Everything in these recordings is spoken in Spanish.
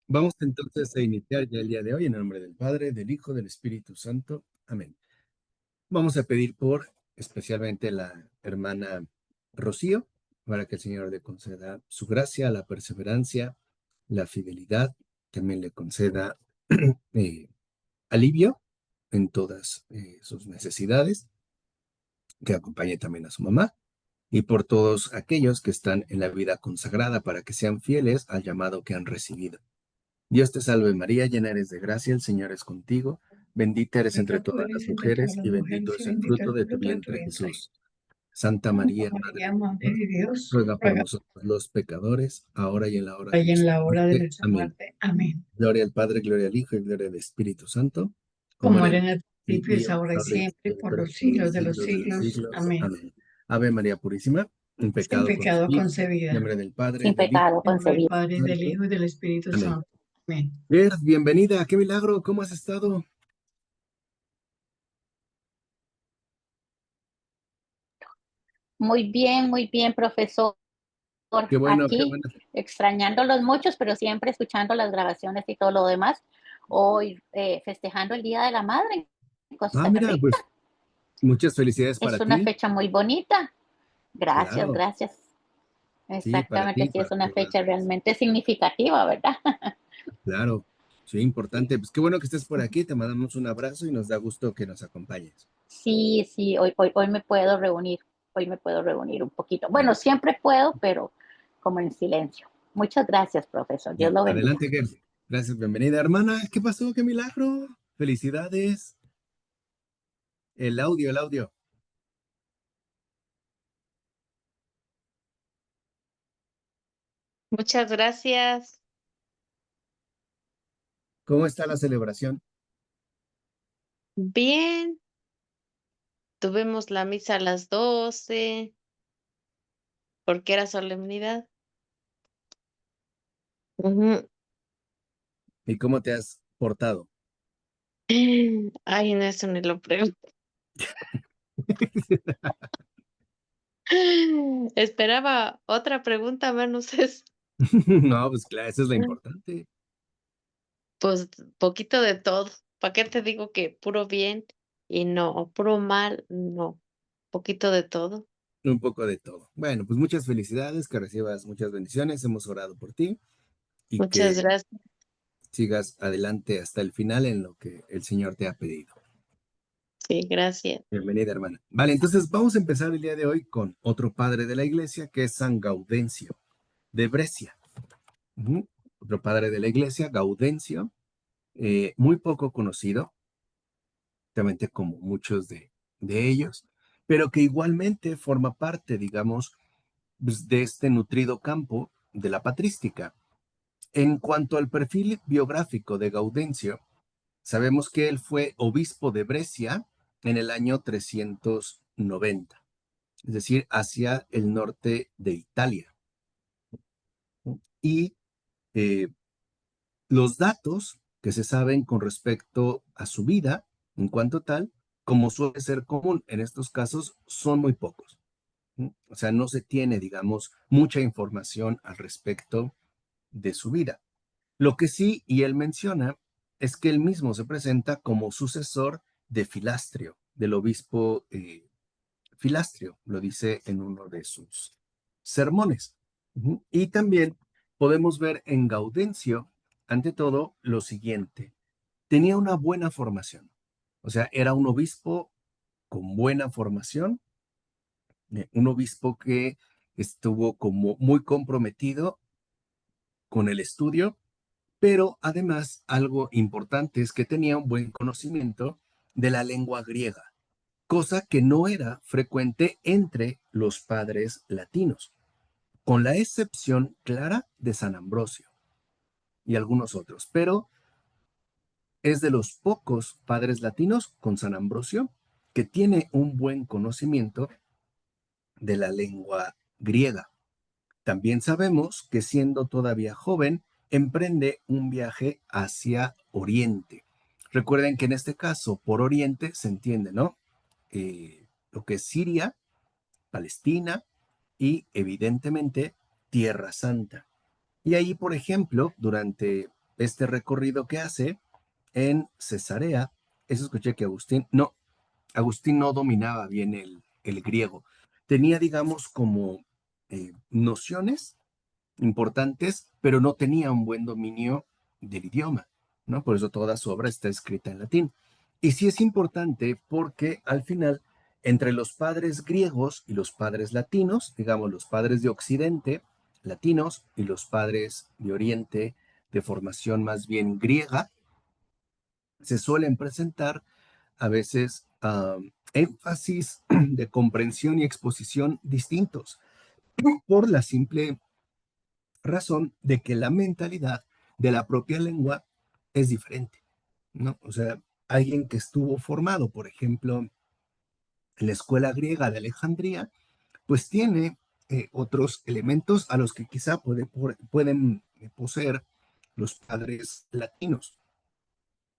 Vamos entonces a iniciar ya el día de hoy en el nombre del Padre, del Hijo, del Espíritu Santo. Amén. Vamos a pedir por especialmente la hermana Rocío, para que el Señor le conceda su gracia, la perseverancia, la fidelidad, también le conceda eh, alivio en todas sus necesidades, que acompañe también a su mamá y por todos aquellos que están en la vida consagrada para que sean fieles al llamado que han recibido. Dios te salve María, llena eres de gracia, el Señor es contigo, bendita eres entre Bendita tú todas eres las entre todas mujeres las y bendito mujeres y es el bendito fruto el de tu fruto de tu vientre vientre. Jesús. Santa Santa María, Madre María, de Madre Dios, de Dios, ruega por ruega nosotros los pecadores, ahora y en la hora por de ella en nuestra la hora de muerte. nuestra Amén. muerte. Amén. Gloria al Padre, gloria al Hijo y gloria al Espíritu Santo, como Como era era en en el el principio, es principio, ahora y ahora y siempre, por siempre, los por los siglos de los siglos de los siglos. siglos. Amén. Amén. Ave María Purísima, en Sin pecado pecado concebida, en concebida. nombre del Padre, Sin del Hijo pecado En nombre del concebido. Padre, y del del Santo. Hijo y del Espíritu Amén. Santo. Amén. Ver, bienvenida, qué milagro, ¿cómo has estado? Muy bien, profesor. Qué bueno, qué Aquí bueno. extrañándolos muchos, pero siempre escuchando las grabaciones y todo lo demás. Hoy festejando el Día de la Madre en Ah, Costa mira, Rica. pues muchas felicidades para Es una ti. fecha muy bonita. Gracias, Claro, gracias. sí, para Exactamente, ti, sí, es para una todas. fecha realmente significativa, ¿verdad? Claro, sí, importante. Pues qué bueno que estés por aquí, te mandamos un abrazo y nos da gusto que nos acompañes. Sí, hoy me puedo reunir, hoy me puedo reunir un poquito. Bueno, Bueno, siempre puedo, pero como en silencio. Muchas gracias, profesor. Dios ya, lo bendiga. adelante, Gersi. Gracias, bienvenida, hermana. ¿Qué pasó? ¡Qué milagro! Felicidades. El audio, el audio. Muchas gracias. ¿Cómo está la celebración? Bien, tuvimos la misa a las 12 porque era solemnidad. Ujú. ¿Y cómo te has portado? Ay, no, eso ni lo pregunto. Esperaba otra pregunta menos eso. No, pues claro, eso es lo importante. Pues poquito de todo. ¿Para qué te digo que puro bien y no, o puro mal? No, poquito de todo. Un poco de todo. Bueno, pues muchas felicidades, que recibas muchas bendiciones. Hemos orado por ti y Muchas que gracias. sigas adelante hasta el final en lo que el Señor te ha pedido. Sí, gracias. Bienvenida, hermana. Vale, entonces vamos a empezar el día de hoy con otro padre de la iglesia, que es San Gaudencio de Brescia. Ujú. Otro padre de la iglesia, Gaudencio, muy poco conocido, realmente como muchos de ellos, pero que igualmente forma parte, digamos, pues, de este nutrido campo de la patrística. En cuanto al perfil biográfico de Gaudencio, sabemos que él fue obispo de Brescia en el año 390, es decir, hacia el norte de Italia. Y eh, los datos que se saben con respecto a su vida, en cuanto tal, como suele ser común en estos casos, son muy pocos. O sea, no se tiene, digamos, mucha información al respecto de su vida. Lo que sí, y él menciona, es que él mismo se presenta como sucesor de Filastrio, del obispo Filastrio, lo dice en uno de sus sermones. Y también podemos ver en Gaudencio, ante todo, lo siguiente. Tenía una buena formación, o sea, era un obispo con buena formación, un obispo que estuvo como muy comprometido con el estudio, pero además algo importante es que tenía un buen conocimiento de la lengua griega, cosa que no era frecuente entre los padres latinos, con la excepción clara de San Ambrosio y algunos otros, pero es de los pocos padres latinos con San Ambrosio que tiene un buen conocimiento de la lengua griega. También sabemos que siendo todavía joven, emprende un viaje hacia Oriente. Recuerden que en este caso, por Oriente se entiende, ¿no? Lo que es Siria, Palestina y evidentemente Tierra Santa. Y ahí, por ejemplo, durante este recorrido que hace en Cesarea, eso escuché que Agustín no dominaba bien el griego. Tenía, digamos, como nociones importantes, pero no tenía un buen dominio del idioma, ¿no? Por eso toda su obra está escrita en latín. Y sí es importante porque al final, entre los padres griegos y los padres latinos, digamos, los padres de Occidente, latinos, y los padres de Oriente, de formación más bien griega, se suelen presentar a veces énfasis de comprensión y exposición distintos, por la simple razón de que la mentalidad de la propia lengua es diferente, ¿no? O sea, alguien que estuvo formado, por ejemplo, en la escuela griega de Alejandría, pues tiene otros elementos a los que quizá pueden poseer los padres latinos.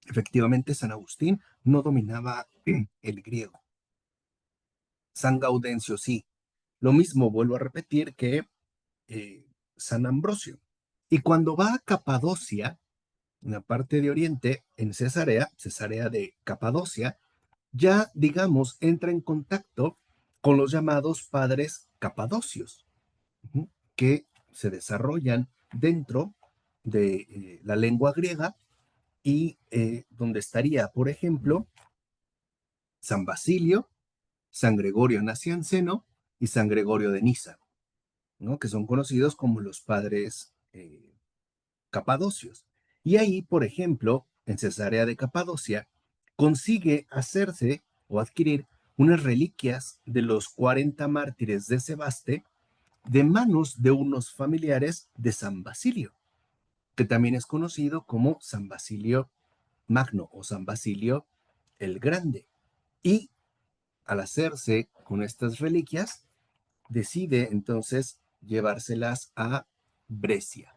Efectivamente, San Agustín no dominaba el griego. San Gaudencio sí. Lo mismo vuelvo a repetir que eh, San Ambrosio. Y cuando va a Capadocia, en la parte de Oriente, en Cesarea de Capadocia, ya, digamos, entra en contacto con los llamados padres capadocios, ¿sí? Que se desarrollan dentro de la lengua griega y donde estaría, por ejemplo, San Basilio, San Gregorio Nacianceno y San Gregorio de Niza, ¿no? Que son conocidos como los padres capadocios. Y ahí, por ejemplo, en Cesarea de Capadocia, consigue hacerse o adquirir unas reliquias de los 40 mártires de Sebaste de manos de unos familiares de San Basilio, que también es conocido como San Basilio Magno o San Basilio el Grande. Y al hacerse con estas reliquias, decide entonces llevárselas a Brescia.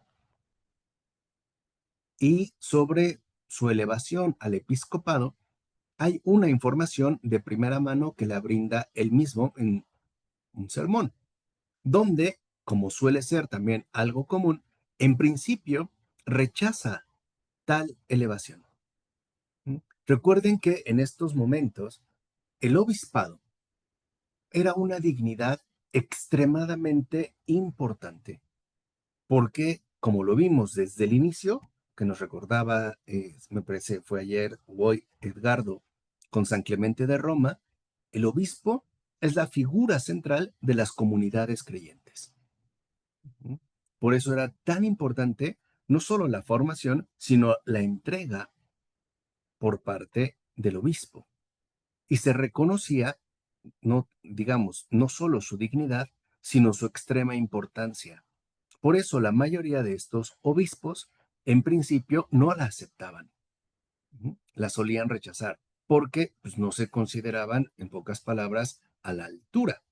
Y sobre su elevación al episcopado, hay una información de primera mano que la brinda él mismo en un sermón, donde, como suele ser también algo común, en principio rechaza tal elevación. ¿Mm? Recuerden que en estos momentos el obispado era una dignidad extremadamente importante, porque, como lo vimos desde el inicio, que nos recordaba, me parece fue ayer o hoy, Edgardo, con San Clemente de Roma, el obispo es la figura central de las comunidades creyentes. ¿Mm? Por eso era tan importante no solo la formación, sino la entrega por parte del obispo. Y se reconocía, no, digamos, no solo su dignidad, sino su extrema importancia. Por eso la mayoría de estos obispos, en principio, no la aceptaban. La solían rechazar, porque pues, no se consideraban, en pocas palabras, a la altura.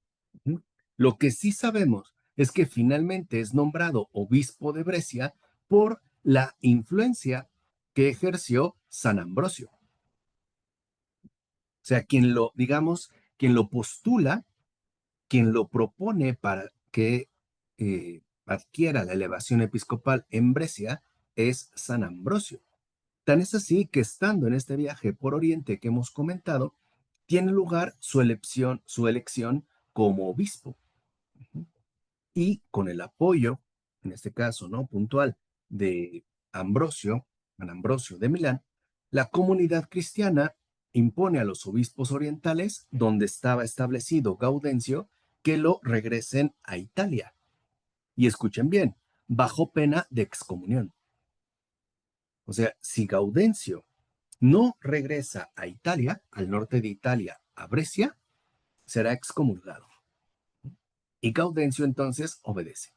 Lo que sí sabemos es que finalmente es nombrado obispo de Brescia por la influencia que ejerció San Ambrosio. O sea, digamos, quien lo postula, quien lo propone para que adquiera la elevación episcopal en Brescia es San Ambrosio. Tan es así que estando en este viaje por Oriente que hemos comentado, tiene lugar su elección como obispo. Y con el apoyo, en este caso, ¿no? Puntual, de Ambrosio, San Ambrosio de Milán, la comunidad cristiana impone a los obispos orientales, donde estaba establecido Gaudencio, que lo regresen a Italia. Y escuchen bien, bajo pena de excomunión. O sea, si Gaudencio no regresa a Italia, al norte de Italia, a Brescia, será excomulgado. Y Gaudencio entonces obedece.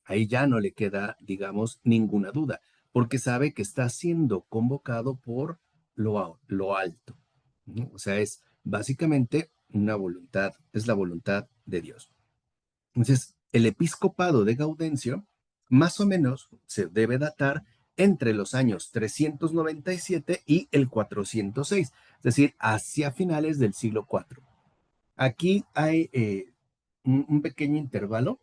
Ahí ya no le queda, digamos, ninguna duda, porque sabe que está siendo convocado por lo alto, ¿no? O sea, es básicamente una voluntad, es la voluntad de Dios. Entonces, el episcopado de Gaudencio más o menos se debe datar entre los años 397 y el 406, es decir, hacia finales del siglo IV. Aquí hay un pequeño intervalo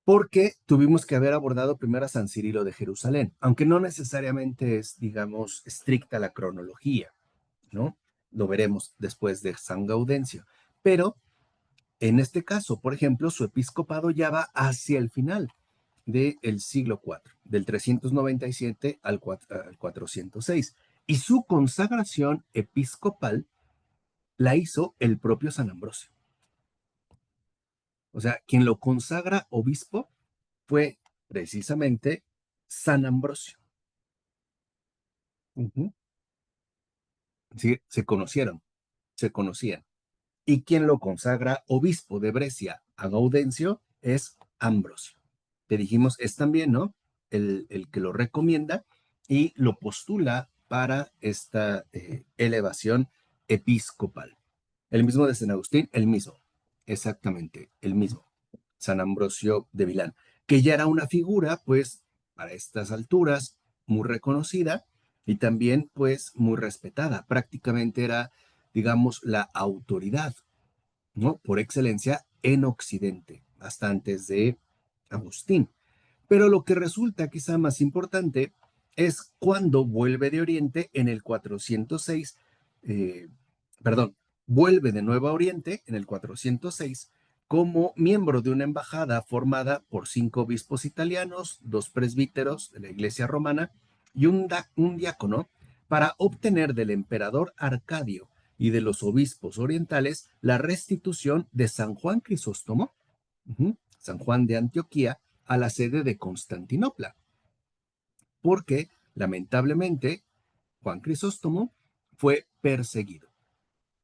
porque tuvimos que haber abordado primero a San Cirilo de Jerusalén, aunque no necesariamente es, digamos, estricta la cronología, ¿no? Lo veremos después de San Gaudencio. Pero en este caso, por ejemplo, su episcopado ya va hacia el final del siglo IV, del 397 al 406. Y su consagración episcopal la hizo el propio San Ambrosio. O sea, quien lo consagra obispo fue precisamente San Ambrosio. Ujú. Sí, se conocían. Y quien lo consagra obispo de Brescia a Gaudencio es Ambrosio. Te dijimos, es también, ¿no? El que lo recomienda y lo postula para esta elevación episcopal. El mismo de San Agustín, el mismo, exactamente, el mismo. San Ambrosio de Milán, que ya era una figura, pues, para estas alturas, muy reconocida y también, pues, muy respetada. Prácticamente era, digamos, la autoridad, ¿no? Por excelencia en Occidente, hasta antes de Agustín. Pero lo que resulta quizá más importante es cuando vuelve de Oriente en el 406, eh, perdón, vuelve de Nueva Oriente en el 406 como miembro de una embajada formada por 5 obispos italianos, 2 presbíteros de la Iglesia Romana y un diácono para obtener del emperador Arcadio y de los obispos orientales la restitución de San Juan Crisóstomo, San Juan de Antioquía, a la sede de Constantinopla, porque lamentablemente Juan Crisóstomo fue perseguido,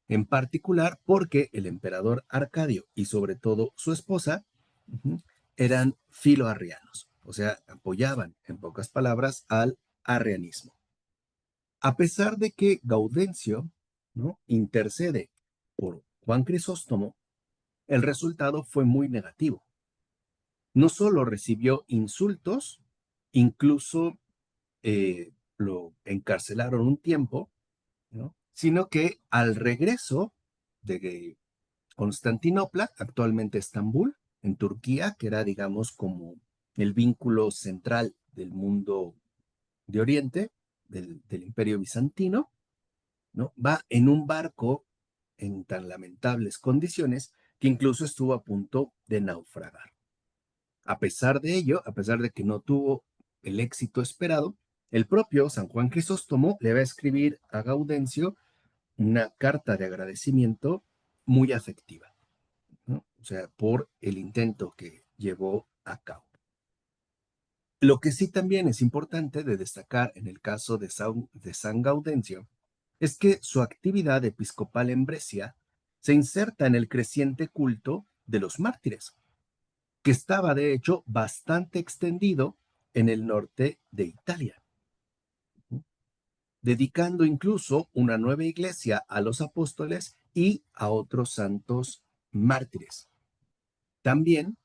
en particular porque el emperador Arcadio y sobre todo su esposa eran filoarrianos, o sea, apoyaban, en pocas palabras, al arrianismo. A pesar de que Gaudencio, ¿no?, intercede por Juan Crisóstomo, el resultado fue muy negativo. No solo recibió insultos, incluso lo encarcelaron un tiempo, ¿no?, sino que al regreso de Constantinopla, actualmente Estambul, en Turquía, que era, digamos, como el vínculo central del mundo de Oriente, del Imperio Bizantino, ¿no?, va en un barco en tan lamentables condiciones que incluso estuvo a punto de naufragar. A pesar de ello, a pesar de que no tuvo el éxito esperado, el propio San Juan Crisóstomo le va a escribir a Gaudencio una carta de agradecimiento muy afectiva, ¿no?, o sea, por el intento que llevó a cabo. Lo que sí también es importante de destacar en el caso de San Gaudencio es que su actividad episcopal en Brescia se inserta en el creciente culto de los mártires, que estaba de hecho bastante extendido en el norte de Italia, dedicando incluso una nueva iglesia a los apóstoles y a otros santos mártires. También,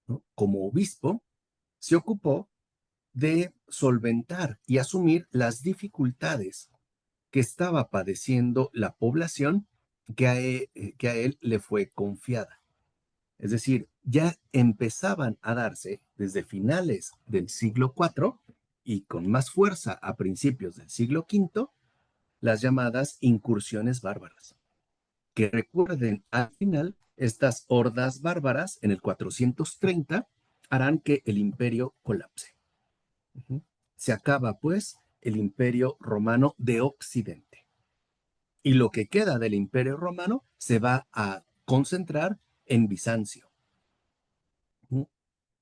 ¿no?, como obispo, se ocupó de solventar y asumir las dificultades que estaba padeciendo la población que a él le fue confiada. Es decir, ya empezaban a darse desde finales del siglo IV y con más fuerza a principios del siglo V las llamadas incursiones bárbaras, que recuerden al final estas hordas bárbaras en el 430 harán que el imperio colapse. Se acaba pues el imperio romano de Occidente. Y lo que queda del imperio romano se va a concentrar en Bizancio,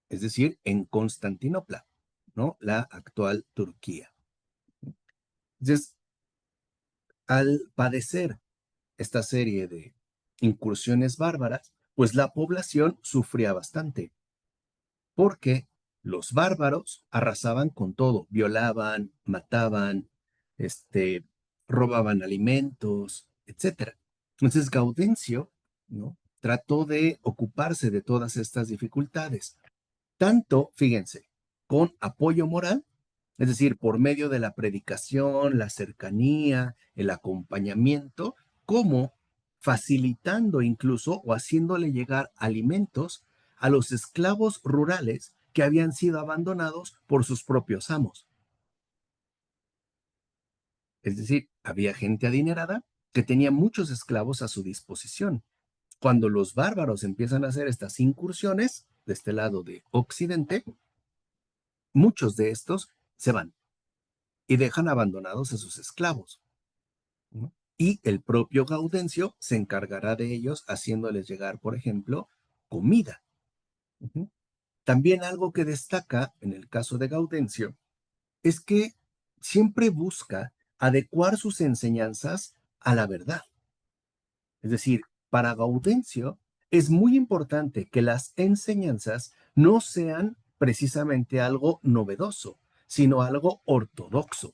es decir, en Constantinopla, ¿no?, la actual Turquía. Entonces, al padecer esta serie de incursiones bárbaras, pues la población sufría bastante, porque los bárbaros arrasaban con todo, violaban, mataban, robaban alimentos, etcétera. Entonces Gaudencio, ¿no?, trató de ocuparse de todas estas dificultades, tanto, fíjense, con apoyo moral, es decir, por medio de la predicación, la cercanía, el acompañamiento, como facilitando incluso o haciéndole llegar alimentos a los esclavos rurales que habían sido abandonados por sus propios amos. Es decir, había gente adinerada que tenía muchos esclavos a su disposición. Cuando los bárbaros empiezan a hacer estas incursiones de este lado de Occidente, muchos de estos se van y dejan abandonados a sus esclavos, ¿no? Y el propio Gaudencio se encargará de ellos haciéndoles llegar, por ejemplo, comida. Ujú. También algo que destaca en el caso de Gaudencio es que siempre busca adecuar sus enseñanzas a la verdad. Es decir, para Gaudencio es muy importante que las enseñanzas no sean precisamente algo novedoso, sino algo ortodoxo.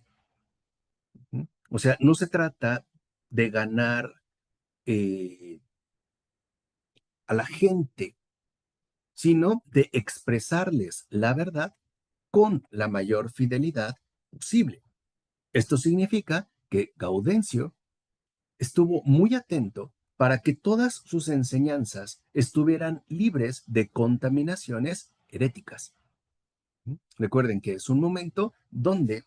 ¿Mm? O sea, no se trata de ganar a la gente, sino de expresarles la verdad con la mayor fidelidad posible. Esto significa que Gaudencio estuvo muy atento para que todas sus enseñanzas estuvieran libres de contaminaciones heréticas. Recuerden que es un momento donde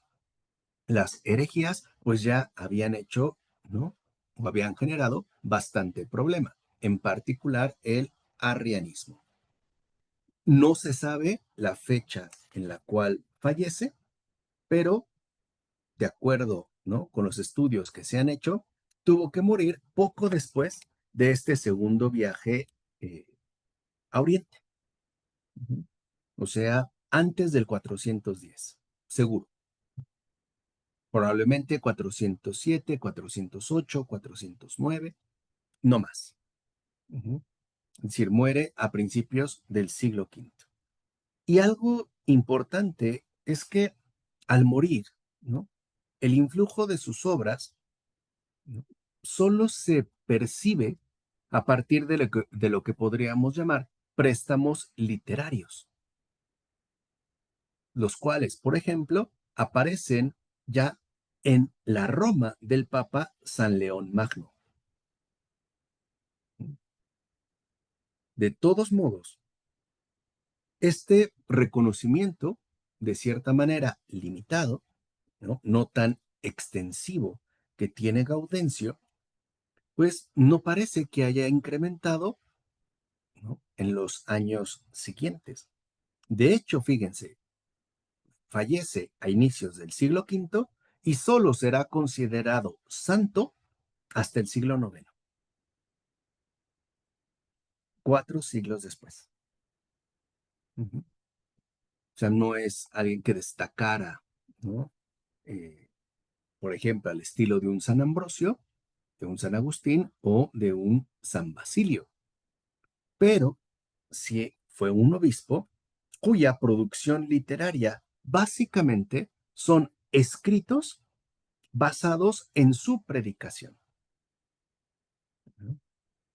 las herejías pues ya habían hecho, ¿no? O habían generado bastante problema, en particular el arrianismo. No se sabe la fecha en la cual fallece, pero de acuerdo, ¿no? Con los estudios que se han hecho, tuvo que morir poco después de este segundo viaje eh, a Oriente. Ujú. O sea, antes del 410, seguro. Probablemente 407, 408, 409, no más. Ujú. Es decir, muere a principios del siglo V. Y algo importante es que al morir, ¿no? El influjo de sus obras, ¿no? Solo se percibe a partir de lo que podríamos llamar préstamos literarios, los cuales, por ejemplo, aparecen ya en la Roma del Papa San León Magno. De todos modos, este reconocimiento, de cierta manera limitado, no tan extensivo que tiene Gaudencio, pues no parece que haya incrementado, ¿no? En los años siguientes. De hecho, fíjense, fallece a inicios del siglo V y solo será considerado santo hasta el siglo IX, 4 siglos después. Ujú. O sea, no es alguien que destacara, ¿no? Eh, por ejemplo, al estilo de un San Ambrosio, de un San Agustín o de un San Basilio, pero sí fue un obispo cuya producción literaria básicamente son escritos basados en su predicación.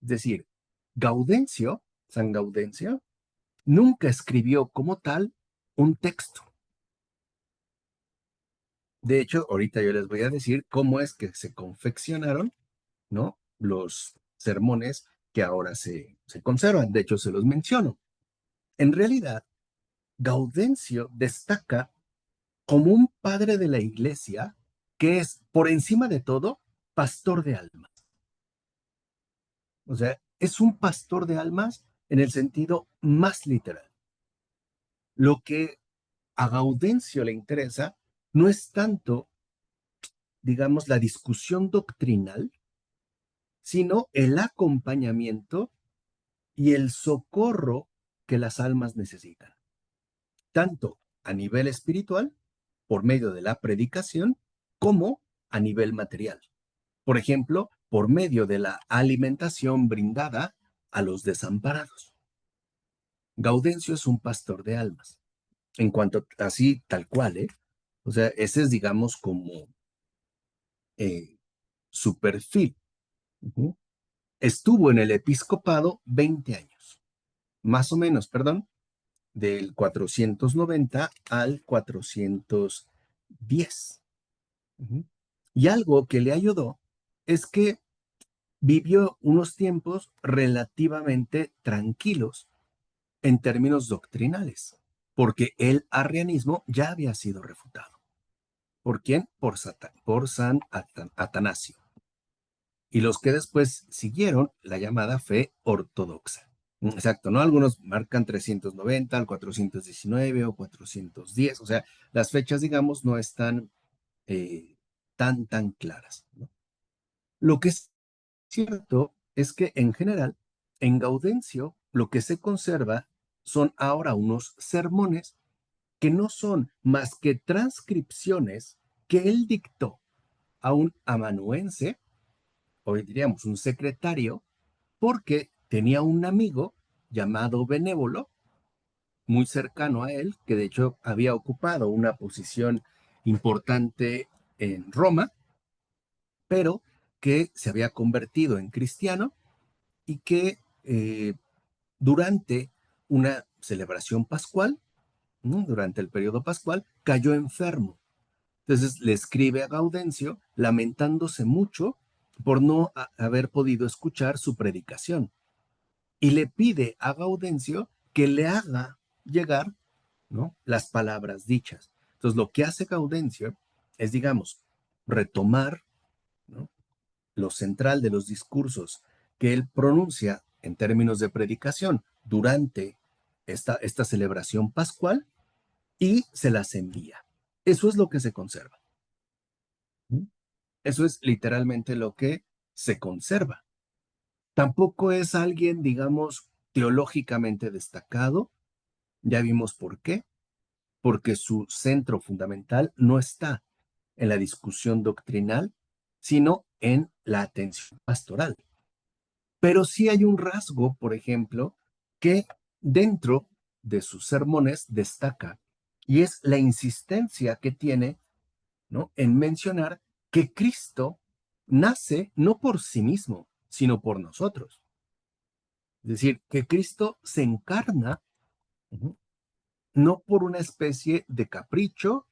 Es decir, Gaudencio, San Gaudencio, nunca escribió como tal un texto. De hecho, ahorita yo les voy a decir cómo es que se confeccionaron, ¿no? Los sermones que ahora se conservan. De hecho, se los menciono. En realidad, Gaudencio destaca como un padre de la iglesia que es, por encima de todo, pastor de almas. O sea, es un pastor de almas en el sentido más literal. Lo que a Gaudencio le interesa no es tanto, digamos, la discusión doctrinal, sino el acompañamiento y el socorro que las almas necesitan, tanto a nivel espiritual, por medio de la predicación, como a nivel material. Por ejemplo, por medio de la alimentación brindada a los desamparados. Gaudencio es un pastor de almas, en cuanto así tal cual, ¿eh? O sea, ese es, digamos, como eh, su perfil. Ujú. Estuvo en el episcopado 20 años, más o menos, perdón, del 490 al 410. Ujú. Y algo que le ayudó es que vivió unos tiempos relativamente tranquilos en términos doctrinales, porque el arrianismo ya había sido refutado. ¿Por quién? Por San Atanasio. Y los que después siguieron la llamada fe ortodoxa. Exacto, ¿no? Algunos marcan 390 al 419 o 410, o sea, las fechas, digamos, no están tan claras, ¿no? Lo que es cierto es que en general, en Gaudencio, lo que se conserva son ahora unos sermones que no son más que transcripciones que él dictó a un amanuense, hoy diríamos un secretario, porque tenía un amigo llamado Benévolo, muy cercano a él, que de hecho había ocupado una posición importante en Roma, pero que se había convertido en cristiano y que durante una celebración pascual, ¿no? Durante el periodo pascual, cayó enfermo. Entonces le escribe a Gaudencio lamentándose mucho por no haber podido escuchar su predicación y le pide a Gaudencio que le haga llegar, ¿no?, las palabras dichas. Entonces lo que hace Gaudencio es, digamos, retomar, ¿no?, lo central de los discursos que él pronuncia en términos de predicación durante esta celebración pascual y se las envía. Eso es lo que se conserva. Eso es literalmente lo que se conserva. Tampoco es alguien, digamos, teológicamente destacado. Ya vimos por qué. Porque su centro fundamental no está en la discusión doctrinal, sino en la atención pastoral. Pero sí hay un rasgo, por ejemplo, que dentro de sus sermones destaca, y es la insistencia que tiene, ¿no?, en mencionar que Cristo nace no por sí mismo, sino por nosotros. Es decir, que Cristo se encarna, uh-huh, no por una especie de capricho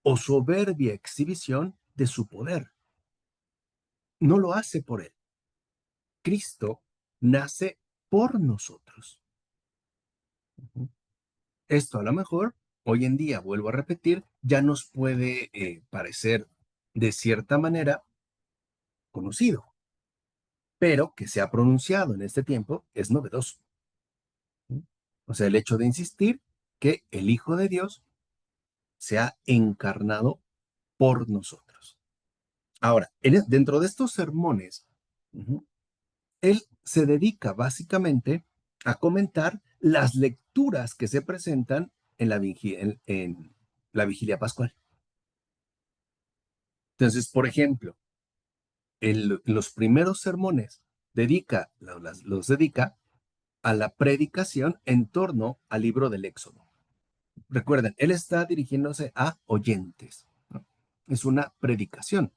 o soberbia exhibición de su poder. No lo hace por él. Cristo nace por nosotros. Uh-huh. Esto a lo mejor, hoy en día, vuelvo a repetir, ya nos puede parecer de cierta manera conocido, pero que se ha pronunciado en este tiempo es novedoso. O sea, el hecho de insistir que el Hijo de Dios se ha encarnado por nosotros. Ahora, dentro de estos sermones, uh-huh, él se dedica básicamente a comentar las lecturas que se presentan en en la vigilia pascual. Entonces, por ejemplo, los primeros sermones los dedica a la predicación en torno al libro del Éxodo. Recuerden, él está dirigiéndose a oyentes, ¿no? Es una predicación.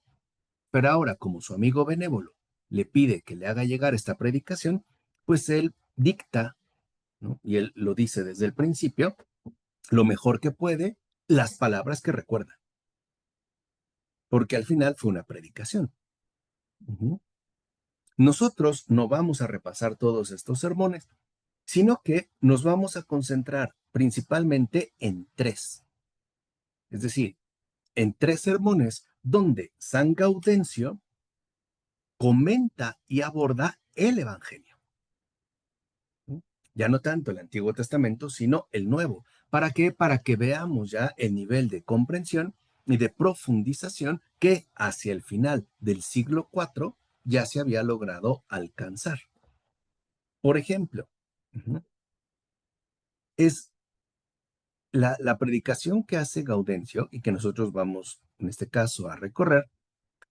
Pero ahora, como su amigo benévolo le pide que le haga llegar esta predicación, pues él dicta, ¿no?, y él lo dice desde el principio, lo mejor que puede, las palabras que recuerda. Porque al final fue una predicación. Uh-huh. Nosotros no vamos a repasar todos estos sermones, sino que nos vamos a concentrar principalmente en tres. Es decir, en tres sermones donde San Gaudencio comenta y aborda el Evangelio. Ya no tanto el Antiguo Testamento, sino el Nuevo. ¿Para qué? Para que veamos ya el nivel de comprensión y de profundización que hacia el final del siglo IV ya se había logrado alcanzar. Por ejemplo, es la predicación que hace Gaudencio y que nosotros vamos, en este caso, a recorrer,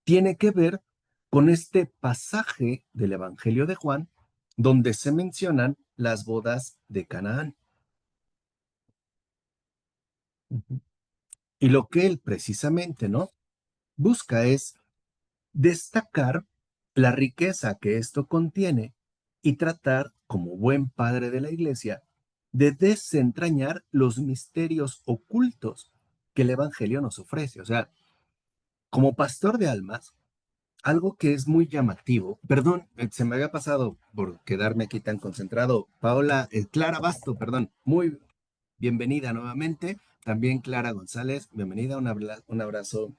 tiene que ver con este pasaje del Evangelio de Juan donde se mencionan las bodas de Canaán. Y lo que él precisamente, ¿no?, busca es destacar la riqueza que esto contiene y tratar, como buen padre de la iglesia, de desentrañar los misterios ocultos que el Evangelio nos ofrece. O sea, como pastor de almas, algo que es muy llamativo, perdón, se me había pasado por quedarme aquí tan concentrado. Paola, Clara Basto, perdón, muy bienvenida nuevamente. También Clara González, bienvenida, un abrazo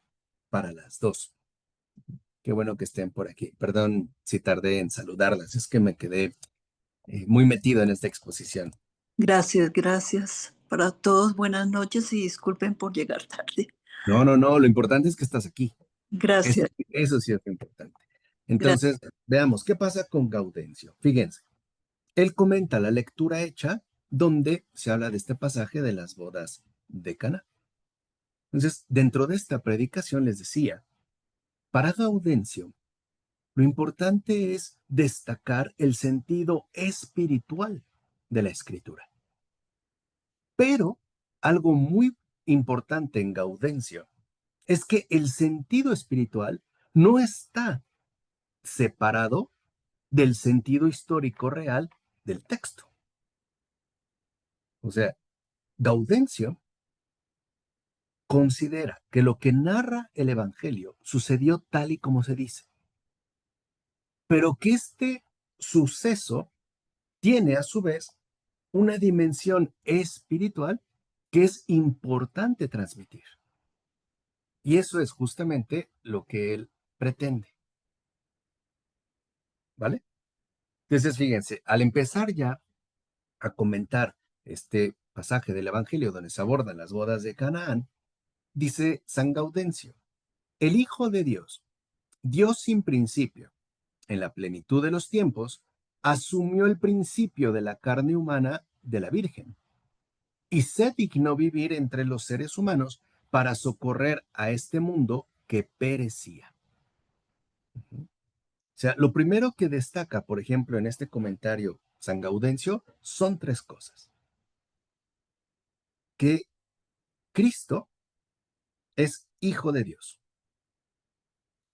para las dos. Qué bueno que estén por aquí. Perdón si tardé en saludarlas, es que me quedé muy metido en esta exposición. Gracias, gracias. Para todos, buenas noches y disculpen por llegar tarde. No, no, no, lo importante es que estás aquí. Gracias, Eso sí es lo importante. gracias. Entonces, veamos, ¿qué pasa con Gaudencio? Fíjense, él comenta la lectura hecha donde se habla de este pasaje de las bodas de Caná. Entonces, dentro de esta predicación les decía, para Gaudencio, lo importante es destacar el sentido espiritual de la escritura. Pero algo muy importante en Gaudencio es que el sentido espiritual no está separado del sentido histórico real del texto. O sea, Gaudencio considera que lo que narra el Evangelio sucedió tal y como se dice, pero que este suceso tiene a su vez una dimensión espiritual que es importante transmitir. Y eso es justamente lo que él pretende, ¿vale? Entonces, fíjense, al empezar ya a comentar este pasaje del Evangelio donde se abordan las bodas de Canaán, dice San Gaudencio, el Hijo de Dios, Dios sin principio, en la plenitud de los tiempos, asumió el principio de la carne humana de la Virgen y se dignó vivir entre los seres humanos para socorrer a este mundo que perecía. O sea, lo primero que destaca, por ejemplo, en este comentario San Gaudencio, son tres cosas. Que Cristo es Hijo de Dios.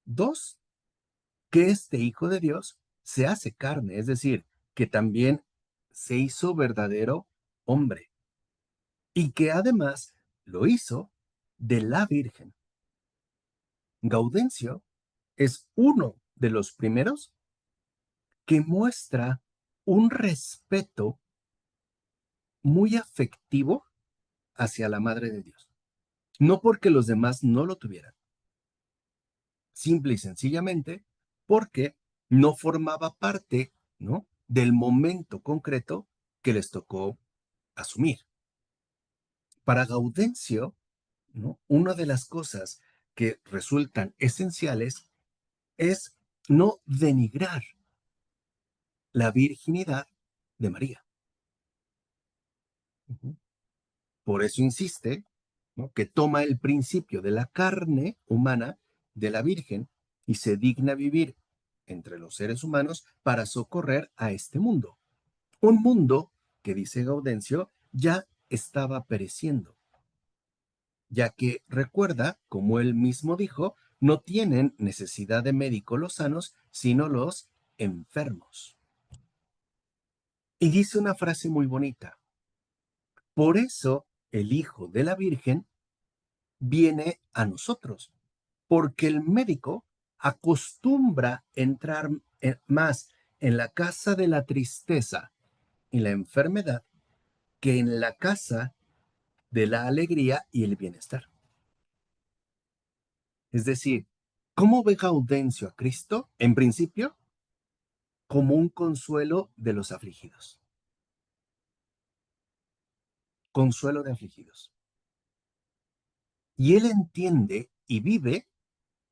Dos, que este Hijo de Dios se hace carne, es decir, que también se hizo verdadero hombre y que además lo hizo de la Virgen. Gaudencio es uno de los primeros que muestra un respeto muy afectivo hacia la Madre de Dios. No porque los demás no lo tuvieran, simple y sencillamente porque no formaba parte, ¿no?, del momento concreto que les tocó asumir. Para Gaudencio, ¿no?, una de las cosas que resultan esenciales es no denigrar la virginidad de María. Por eso insiste, ¿no?, que toma el principio de la carne humana de la Virgen y se digna vivir entre los seres humanos para socorrer a este mundo. Un mundo que, dice Gaudencio, ya estaba pereciendo, ya que recuerda, como él mismo dijo, no tienen necesidad de médico los sanos, sino los enfermos. Y dice una frase muy bonita. Por eso el Hijo de la Virgen viene a nosotros, porque el médico acostumbra entrar más en la casa de la tristeza y la enfermedad que en la casa de la alegría y el bienestar. Es decir, ¿cómo ve Gaudencio a Cristo? En principio, como un consuelo de los afligidos. Consuelo de afligidos. Y él entiende y vive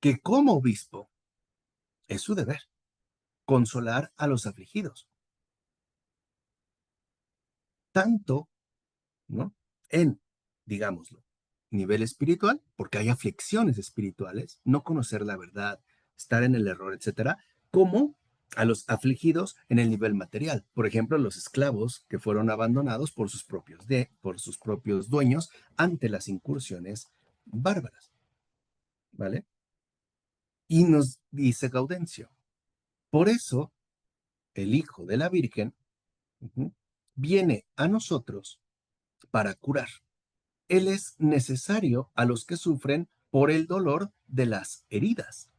que como obispo es su deber consolar a los afligidos. Tanto, ¿no?, en, digámoslo, nivel espiritual, porque hay aflicciones espirituales, no conocer la verdad, estar en el error, etcétera, como a los afligidos en el nivel material. Por ejemplo, los esclavos que fueron abandonados por sus propios dueños ante las incursiones bárbaras, ¿vale? Y nos dice Gaudencio, por eso el Hijo de la Virgen viene a nosotros para curar. Él es necesario a los que sufren por el dolor de las heridas.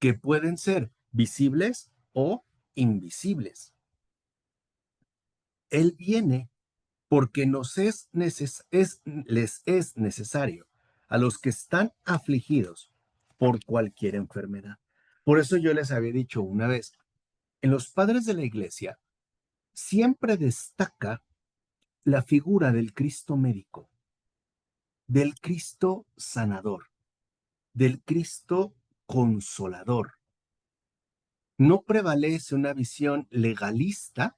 que pueden ser visibles o invisibles. Él viene porque les es necesario a los que están afligidos por cualquier enfermedad. Por eso yo les había dicho una vez, en los padres de la iglesia siempre destaca la figura del Cristo médico, del Cristo sanador, del Cristo consolador. No prevalece una visión legalista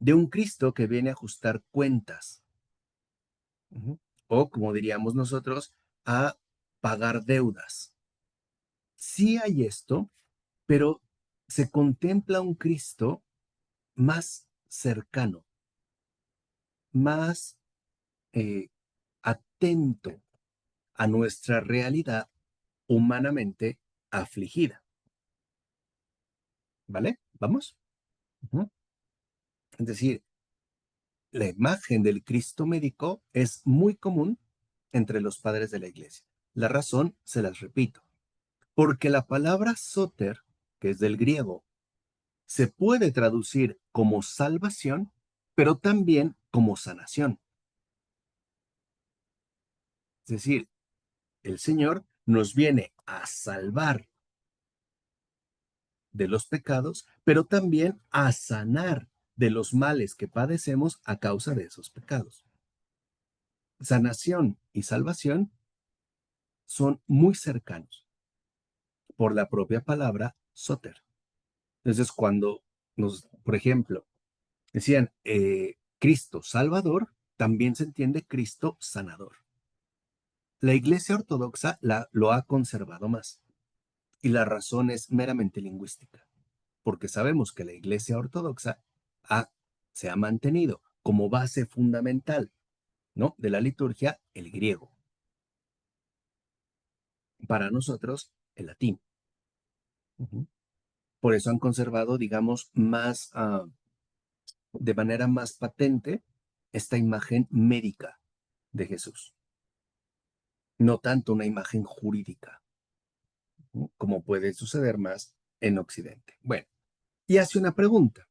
de un Cristo que viene a ajustar cuentas, o como diríamos nosotros, a pagar deudas. Sí hay esto, pero se contempla un Cristo más cercano, más atento a nuestra realidad humanamente afligida. ¿Vale? ¿Vamos? Es decir, la imagen del Cristo médico es muy común entre los padres de la iglesia. La razón, se las repito, porque la palabra soter, que es del griego, se puede traducir como salvación, pero también como sanación. Es decir, el Señor nos viene a salvar de los pecados, pero también a sanar de los males que padecemos a causa de esos pecados. Sanación y salvación son muy cercanos por la propia palabra soter. Entonces, cuando por ejemplo, decían Cristo Salvador, también se entiende Cristo Sanador. La Iglesia Ortodoxa lo ha conservado más y la razón es meramente lingüística, porque sabemos que la Iglesia Ortodoxa se ha mantenido como base fundamental, ¿no?, de la liturgia el griego. Para nosotros, el latín. Por eso han conservado, digamos, más, de manera más patente, esta imagen médica de Jesús. No tanto una imagen jurídica, ¿no?, como puede suceder más en Occidente. Bueno, y hace una pregunta.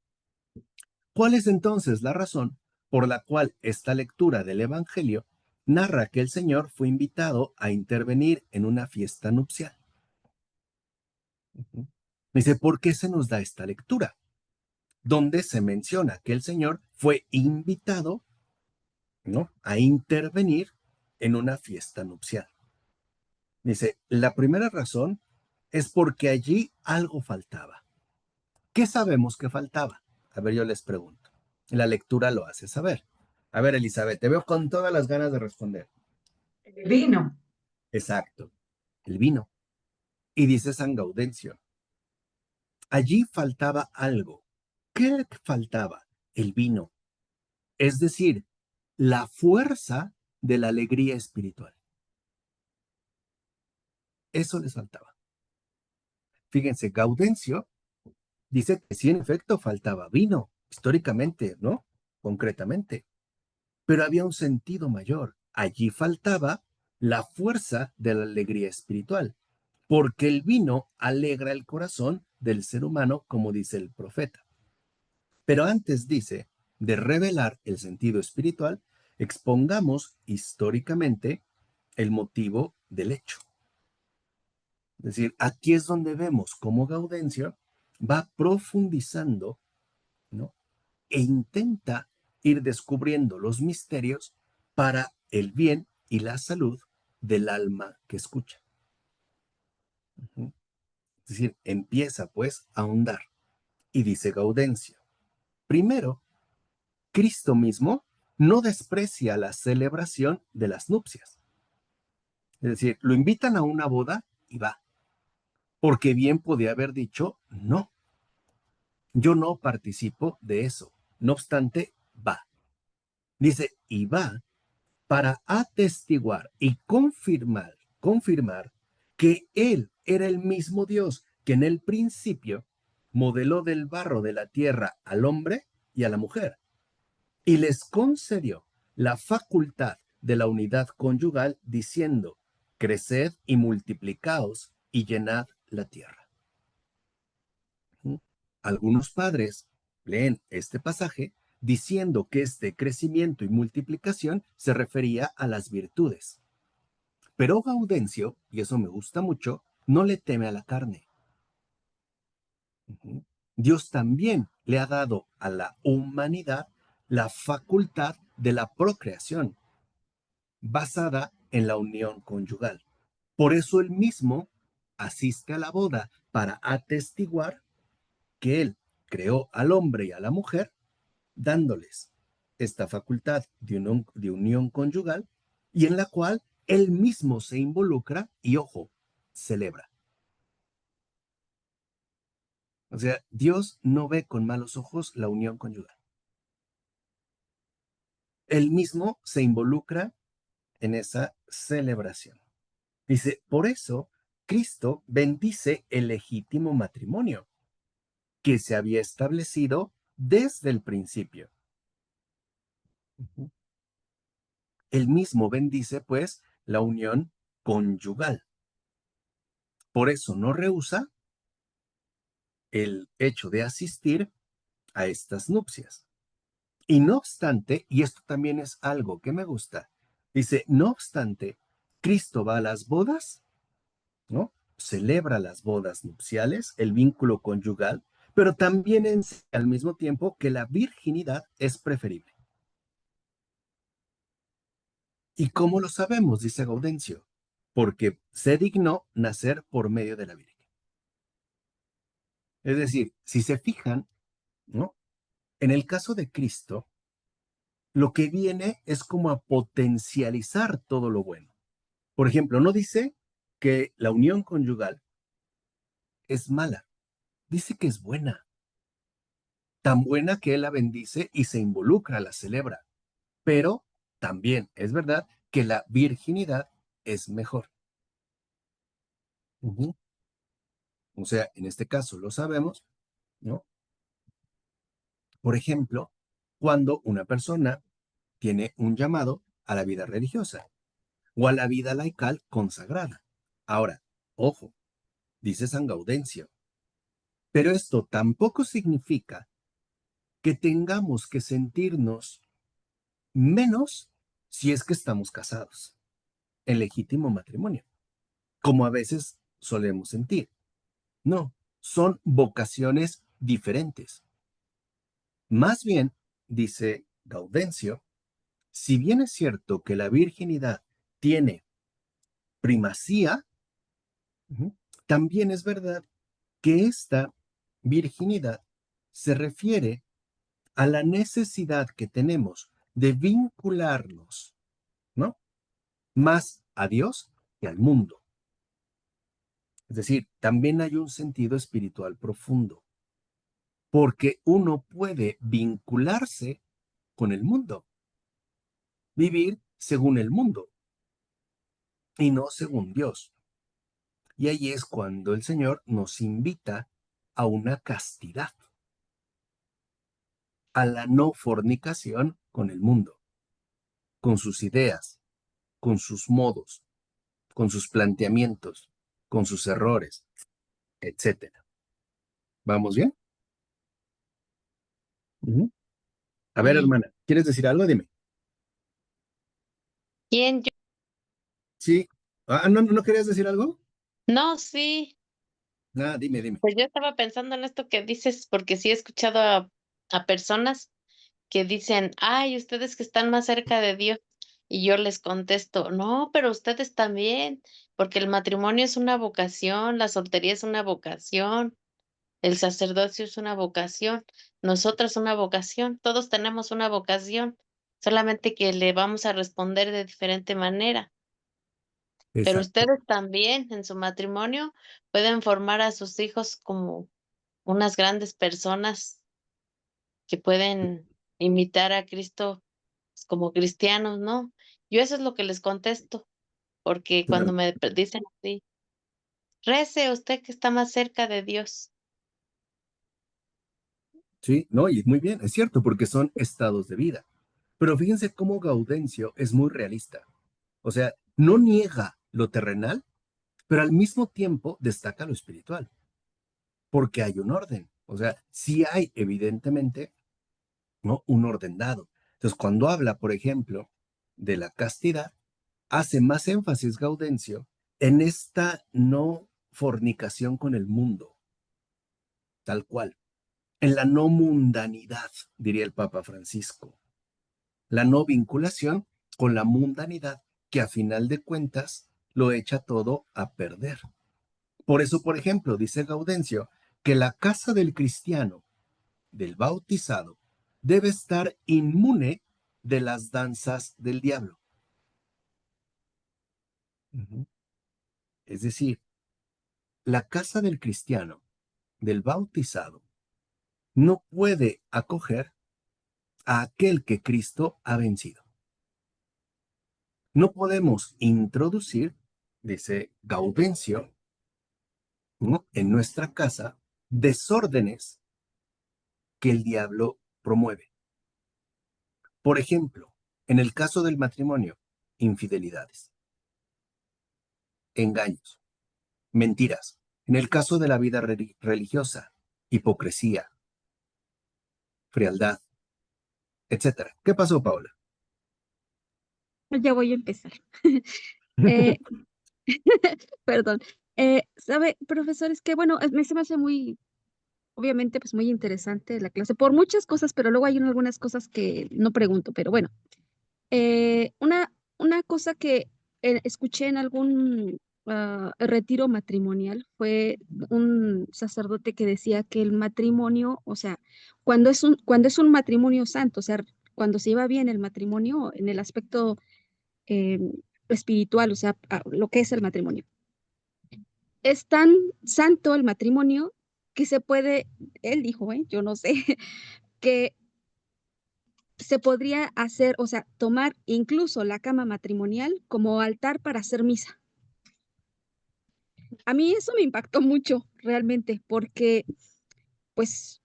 ¿Cuál es entonces la razón por la cual esta lectura del Evangelio narra que el Señor fue invitado a intervenir en una fiesta nupcial? Dice, ¿por qué se nos da esta lectura? Donde se menciona que el Señor fue invitado, ¿no?, a intervenir en una fiesta nupcial. Dice, la primera razón es porque allí algo faltaba. ¿Qué sabemos que faltaba? A ver, yo les pregunto. La lectura lo hace saber. A ver, Elizabeth, te veo con todas las ganas de responder. El vino. Exacto, el vino. Y dice San Gaudencio, allí faltaba algo. ¿Qué faltaba? El vino. Es decir, la fuerza de la alegría espiritual. Eso les faltaba. Fíjense, Gaudencio dice que sí, en efecto, faltaba vino, históricamente, ¿no? Concretamente. Pero había un sentido mayor. Allí faltaba la fuerza de la alegría espiritual, porque el vino alegra el corazón del ser humano, como dice el profeta. Pero antes dice de revelar el sentido espiritual, expongamos históricamente el motivo del hecho. Es decir, aquí es donde vemos cómo Gaudencio va profundizando, ¿no?, e intenta ir descubriendo los misterios para el bien y la salud del alma que escucha. Es decir, empieza pues a ahondar. Y dice Gaudencio, primero, Cristo mismo no desprecia la celebración de las nupcias. Es decir, lo invitan a una boda y va, porque bien podía haber dicho, no, yo no participo de eso. No obstante, va. Dice, y va para atestiguar y confirmar que Él era el mismo Dios que en el principio modeló del barro de la tierra al hombre y a la mujer, y les concedió la facultad de la unidad conyugal, diciendo, creced y multiplicaos y llenad la tierra. Algunos padres leen este pasaje diciendo que este crecimiento y multiplicación se refería a las virtudes. Pero Gaudencio, y eso me gusta mucho, no le teme a la carne. Dios también le ha dado a la humanidad la facultad de la procreación, basada en la unión conyugal. Por eso él mismo asiste a la boda para atestiguar que él creó al hombre y a la mujer, dándoles esta facultad de unión conyugal y en la cual él mismo se involucra y, ojo, celebra. O sea, Dios no ve con malos ojos la unión conyugal. Él mismo se involucra en esa celebración. Dice, por eso Cristo bendice el legítimo matrimonio que se había establecido desde el principio. Él mismo bendice, pues, la unión conyugal. Por eso no rehúsa el hecho de asistir a estas nupcias. Y no obstante, y esto también es algo que me gusta, dice, no obstante, Cristo va a las bodas, ¿no? Celebra las bodas nupciales, el vínculo conyugal, pero también enseña al mismo tiempo que la virginidad es preferible. ¿Y cómo lo sabemos? Dice Gaudencio, porque se dignó nacer por medio de la Virgen. Es decir, si se fijan, ¿no? En el caso de Cristo, lo que viene es como a potencializar todo lo bueno. Por ejemplo, no dice que la unión conyugal es mala, dice que es buena, tan buena que él la bendice y se involucra, la celebra, pero también es verdad que la virginidad es mejor. O sea, en este caso lo sabemos, ¿no? Por ejemplo, cuando una persona tiene un llamado a la vida religiosa o a la vida laical consagrada. Ahora, ojo, dice San Gaudencio, pero esto tampoco significa que tengamos que sentirnos menos si es que estamos casados en legítimo matrimonio, como a veces solemos sentir. No, son vocaciones diferentes. Más bien, dice Gaudencio, si bien es cierto que la virginidad tiene primacía, también es verdad que esta virginidad se refiere a la necesidad que tenemos de vincularnos, ¿no? Más a Dios que al mundo. Es decir, también hay un sentido espiritual profundo, porque uno puede vincularse con el mundo, vivir según el mundo y no según Dios. Y ahí es cuando el Señor nos invita a una castidad, a la no fornicación con el mundo, con sus ideas, con sus modos, con sus planteamientos, con sus errores, etcétera. ¿Vamos bien? A ver, Sí. hermana, ¿quieres decir algo? Dime. ¿Quién yo? Sí. ¿No querías decir algo? No, sí. Dime. Pues yo estaba pensando en esto que dices, porque sí he escuchado a personas que dicen, ay, ustedes que están más cerca de Dios. Y yo les contesto, no, pero ustedes también, porque el matrimonio es una vocación, la soltería es una vocación, el sacerdocio es una vocación, nosotras una vocación, todos tenemos una vocación, solamente que le vamos a responder de diferente manera. Pero Exacto. ustedes también en su matrimonio pueden formar a sus hijos como unas grandes personas que pueden imitar a Cristo como cristianos, ¿no? Yo eso es lo que les contesto, porque cuando Claro. me dicen así, rece usted que está más cerca de Dios. Sí, no, y muy bien, es cierto, porque son estados de vida. Pero fíjense cómo Gaudencio es muy realista. O sea, no niega lo terrenal, pero al mismo tiempo destaca lo espiritual, porque hay un orden. O sea, sí hay evidentemente, ¿no?, un orden dado. Entonces, cuando habla, por ejemplo, de la castidad, hace más énfasis Gaudencio en esta no fornicación con el mundo, tal cual, en la no mundanidad, diría el Papa Francisco, la no vinculación con la mundanidad, que a final de cuentas lo echa todo a perder. Por eso, por ejemplo, dice Gaudencio que la casa del cristiano, del bautizado, debe estar inmune de las danzas del diablo. Ujú. Es decir, la casa del cristiano, del bautizado, no puede acoger a aquel que Cristo ha vencido. No podemos introducir, dice Gaudencio, ¿no?, en nuestra casa desórdenes que el diablo promueve. Por ejemplo, en el caso del matrimonio, infidelidades, engaños, mentiras. En el caso de la vida religiosa, hipocresía, frialdad, etcétera. ¿Qué pasó, Paola? Ya voy a empezar. Eh, perdón. ¿Sabe, profesor? Es que, bueno, se me hace muy, obviamente, pues muy interesante la clase por muchas cosas, pero luego hay algunas cosas que no pregunto, pero bueno. Una cosa que escuché en algún retiro matrimonial fue un sacerdote que decía que el matrimonio, o sea, cuando es un matrimonio santo, o sea, cuando se lleva bien el matrimonio en el aspecto eh, espiritual, o sea, lo que es el matrimonio. Es tan santo el matrimonio que se puede, él dijo, yo no sé, que se podría hacer, o sea, tomar incluso la cama matrimonial como altar para hacer misa. A mí eso me impactó mucho, realmente, porque, pues,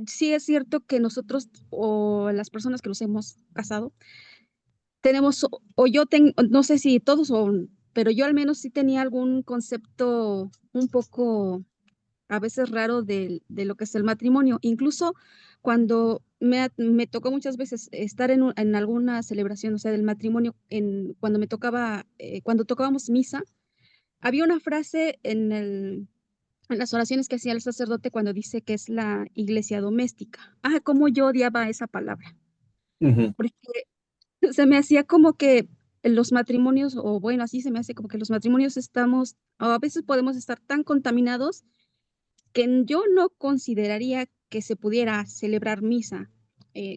sí es cierto que nosotros o las personas que nos hemos casado, tenemos, o yo tengo, no sé si todos, pero yo al menos sí tenía algún concepto un poco a veces raro de lo que es el matrimonio. Incluso cuando me tocó muchas veces estar en alguna celebración, o sea, del matrimonio, cuando me tocaba, cuando tocábamos misa, había una frase en las oraciones que hacía el sacerdote cuando dice que es la iglesia doméstica. Ah, cómo yo odiaba esa palabra, Ujú. porque se me hacía como que los matrimonios, o bueno, así se me hace como que los matrimonios estamos, o a veces podemos estar tan contaminados que yo no consideraría que se pudiera celebrar misa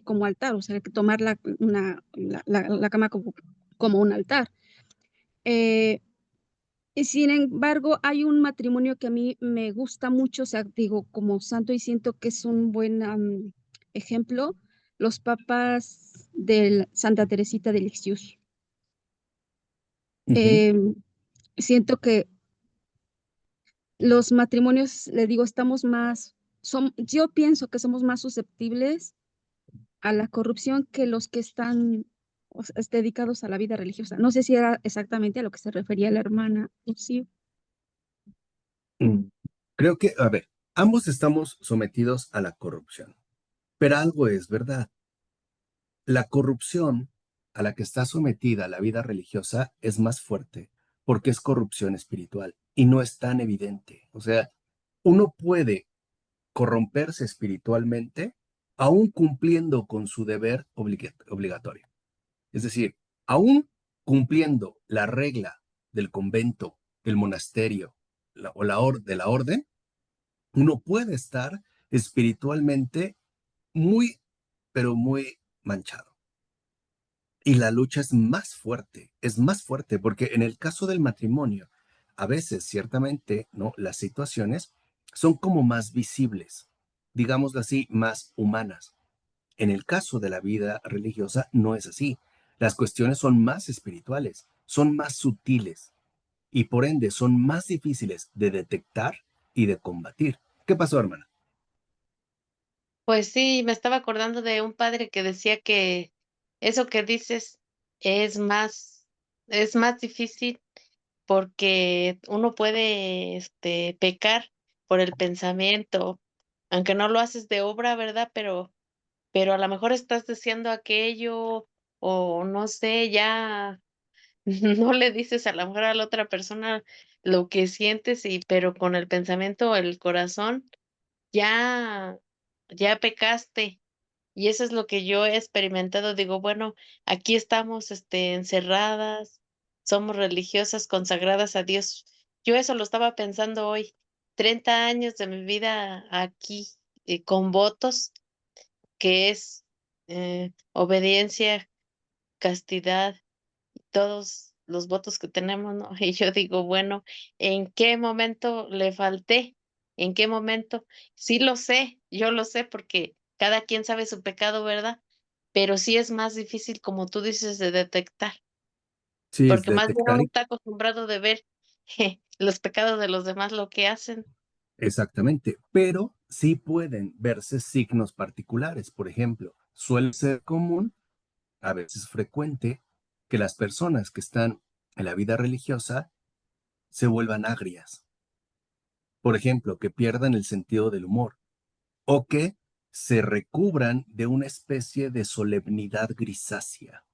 como altar, o sea, que tomar la cama como un altar. Eh, y sin embargo, hay un matrimonio que a mí me gusta mucho, o sea, digo, como santo y siento que es un buen ejemplo, los papas de Santa Teresita de Lisieux. Ujú. Em, Siento que los matrimonios, le digo, yo pienso que somos más susceptibles a la corrupción que los que están o sea, dedicados a la vida religiosa. No sé si era exactamente a lo que se refería la hermana. Sí. Mm. Creo que, a ver, ambos estamos sometidos a la corrupción, pero algo es verdad. La corrupción a la que está sometida la vida religiosa es más fuerte porque es corrupción espiritual y no es tan evidente. O sea, uno puede corromperse espiritualmente aún cumpliendo con su deber obligatorio. Es decir, aún cumpliendo la regla del convento, del monasterio de la orden, uno puede estar espiritualmente muy, pero muy manchado. Y la lucha es más fuerte, porque en el caso del matrimonio, a veces, ciertamente, ¿no?, las situaciones son como más visibles, digámoslo así, más humanas. En el caso de la vida religiosa no es así. Las cuestiones son más espirituales, son más sutiles y por ende son más difíciles de detectar y de combatir. ¿Qué pasó, hermana? Pues sí, me estaba acordando de un padre que decía que eso que dices es más, es más difícil porque uno puede pecar por el pensamiento, aunque no lo haces de obra, ¿verdad? Pero a lo mejor estás deseando aquello, o no sé, ya no le dices a lo mejor a la otra persona lo que sientes, pero con el pensamiento o el corazón ya, ya pecaste. Y eso es lo que yo he experimentado. Digo, bueno, aquí estamos, encerradas, somos religiosas, consagradas a Dios. Yo eso lo estaba pensando hoy. 30 años de mi vida aquí, con votos, que es obediencia, castidad, todos los votos que tenemos, ¿no? Y yo digo, bueno, ¿en qué momento le falté? ¿En qué momento? Sí lo sé, yo lo sé porque cada quien sabe su pecado, ¿verdad? Pero sí es más difícil, como tú dices, de detectar, Sí, es porque más bien detectar uno está acostumbrado de ver los pecados de los demás, lo que hacen. exactamente, pero sí pueden verse signos particulares. Por ejemplo, suele ser común, a veces frecuente, que las personas que están en la vida religiosa se vuelvan agrias. Por ejemplo, que pierdan el sentido del humor o que se recubran de una especie de solemnidad grisácea,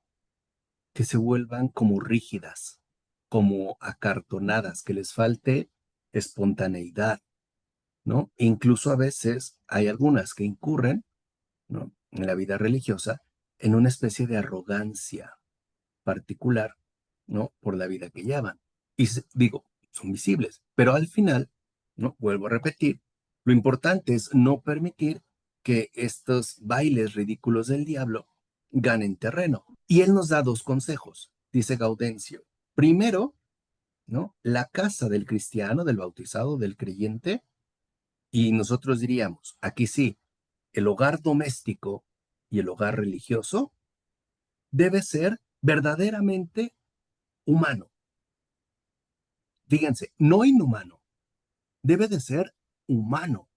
que se vuelvan como rígidas, como acartonadas, que les falte espontaneidad, ¿no? Incluso a veces hay algunas que incurren, ¿no?, en la vida religiosa en una especie de arrogancia particular, ¿no?, por la vida que llevan. Y digo, son visibles, pero al final, ¿no?, vuelvo a repetir, lo importante es no permitir que estos bailes ridículos del diablo ganen terreno. Y él nos da dos consejos, dice Gaudencio. Primero, ¿no?, la casa del cristiano, del bautizado, del creyente, y nosotros diríamos, aquí sí, el hogar doméstico y el hogar religioso debe ser verdaderamente humano. Fíjense, no inhumano, debe de ser humano,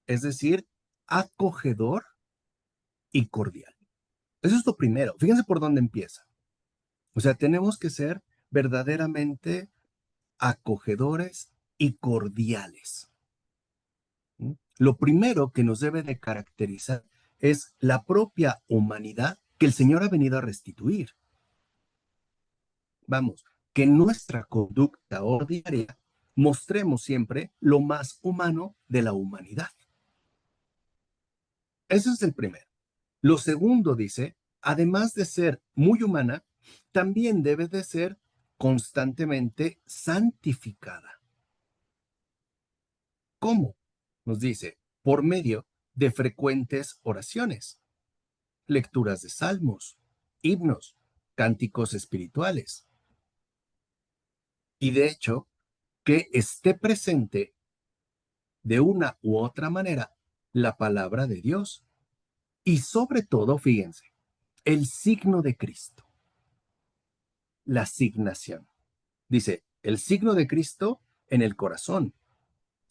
es decir, acogedor y cordial. Eso es lo primero. Fíjense por dónde empieza. O sea, tenemos que ser verdaderamente acogedores y cordiales. ¿Mm? Lo primero que nos debe de caracterizar es la propia humanidad que el Señor ha venido a restituir. Vamos, que en nuestra conducta ordinaria mostremos siempre lo más humano de la humanidad. Ese es el primero. Lo segundo dice, además de ser muy humana, también debe de ser constantemente santificada. ¿Cómo? Nos dice, por medio de frecuentes oraciones, lecturas de salmos, himnos, cánticos espirituales. Y de hecho, que esté presente de una u otra manera la palabra de Dios. Y sobre todo, fíjense, el signo de Cristo, la asignación. Dice, el signo de Cristo en el corazón,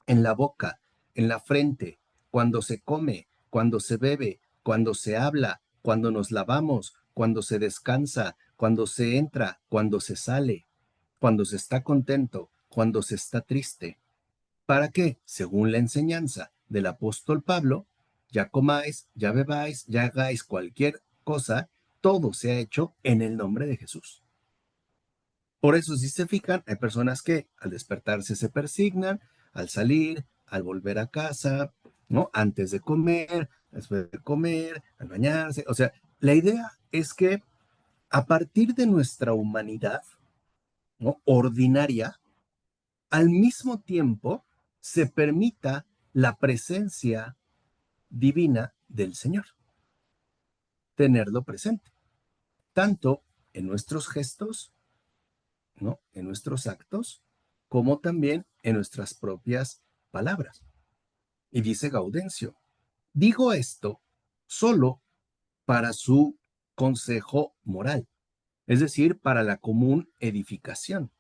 en la boca, en la frente, cuando se come, cuando se bebe, cuando se habla, cuando nos lavamos, cuando se descansa, cuando se entra, cuando se sale, cuando se está contento, cuando se está triste. ¿Para qué? Según la enseñanza del apóstol Pablo, ya comáis, ya bebáis, ya hagáis cualquier cosa, todo se ha hecho en el nombre de Jesús. Por eso, si se fijan, hay personas que al despertarse se persignan, al salir, al volver a casa, ¿no? Antes de comer, después de comer, al bañarse. O sea, la idea es que a partir de nuestra humanidad, ¿no?, ordinaria, al mismo tiempo se permita la presencia divina del Señor, tenerlo presente, tanto en nuestros gestos, ¿no?, en nuestros actos, como también en nuestras propias palabras. Y dice Gaudencio, digo esto solo para su consejo moral, es decir, para la común edificación.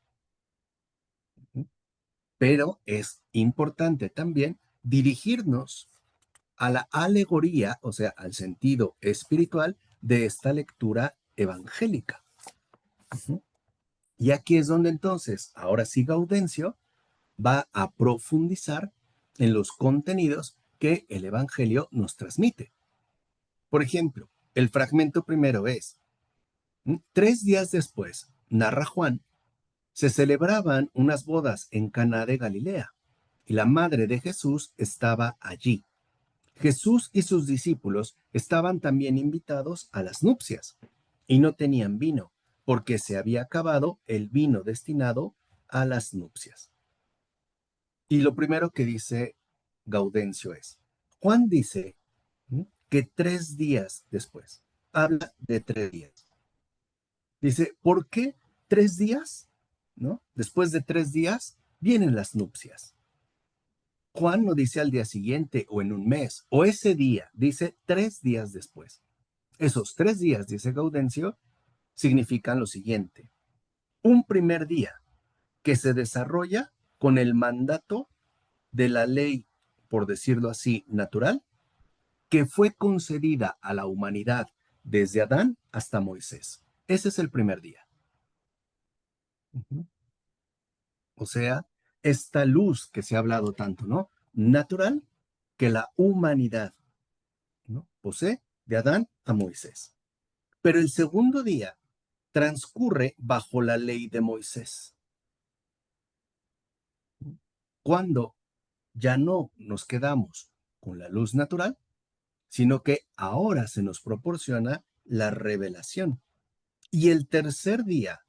Pero es importante también dirigirnos a la alegoría, o sea, al sentido espiritual de esta lectura evangélica. Y aquí es donde entonces, ahora sí Gaudencio va a profundizar en los contenidos que el Evangelio nos transmite. Por ejemplo, el fragmento primero es, 3 días después, narra Juan, se celebraban unas bodas en Caná de Galilea, y la madre de Jesús estaba allí. Jesús y sus discípulos estaban también invitados a las nupcias, y no tenían vino, porque se había acabado el vino destinado a las nupcias. Y lo primero que dice Gaudencio es, Juan dice que 3 días después, habla de 3 días. Dice, ¿por qué 3 días? ¿No? Después de 3 días vienen las nupcias. Juan no dice al día siguiente o en un mes o ese día, dice 3 días después. Esos 3 días, dice Gaudencio, significan lo siguiente. Un primer día que se desarrolla con el mandato de la ley, por decirlo así, natural, que fue concedida a la humanidad desde Adán hasta Moisés. Ese es el primer día. O sea, esta luz que se ha hablado tanto, ¿no? Natural que la humanidad, ¿no?, posee de Adán a Moisés. Pero el segundo día transcurre bajo la ley de Moisés. Cuando ya no nos quedamos con la luz natural, sino que ahora se nos proporciona la revelación. Y el tercer día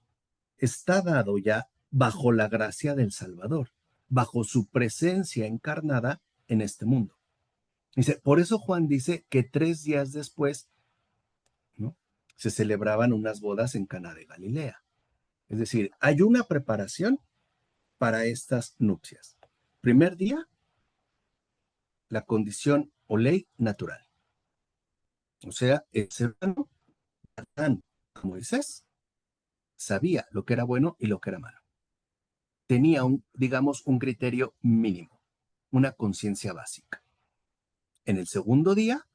está dado ya bajo la gracia del Salvador, bajo su presencia encarnada en este mundo. Dice, por eso Juan dice que 3 días después, ¿no?, se celebraban unas bodas en Caná de Galilea. Es decir, hay una preparación para estas nupcias. Primer día, la condición o ley natural. O sea, el ser humano, Adán, Moisés, sabía lo que era bueno y lo que era malo. Tenía digamos, un criterio mínimo, una conciencia básica. En el segundo día,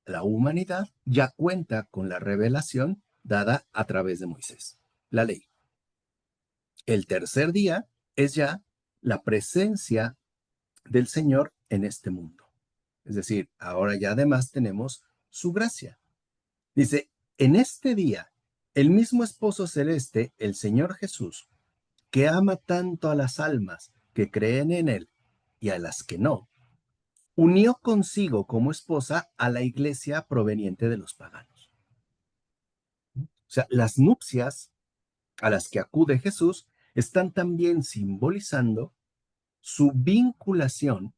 la humanidad ya cuenta con la revelación dada a través de Moisés, la ley. El tercer día es ya la presencia del Señor en este mundo. Es decir, ahora ya además tenemos su gracia. Dice, en este día, el mismo esposo celeste, el Señor Jesús, que ama tanto a las almas que creen en Él y a las que no, unió consigo como esposa a la iglesia proveniente de los paganos. O sea, las nupcias a las que acude Jesús están también simbolizando su vinculación,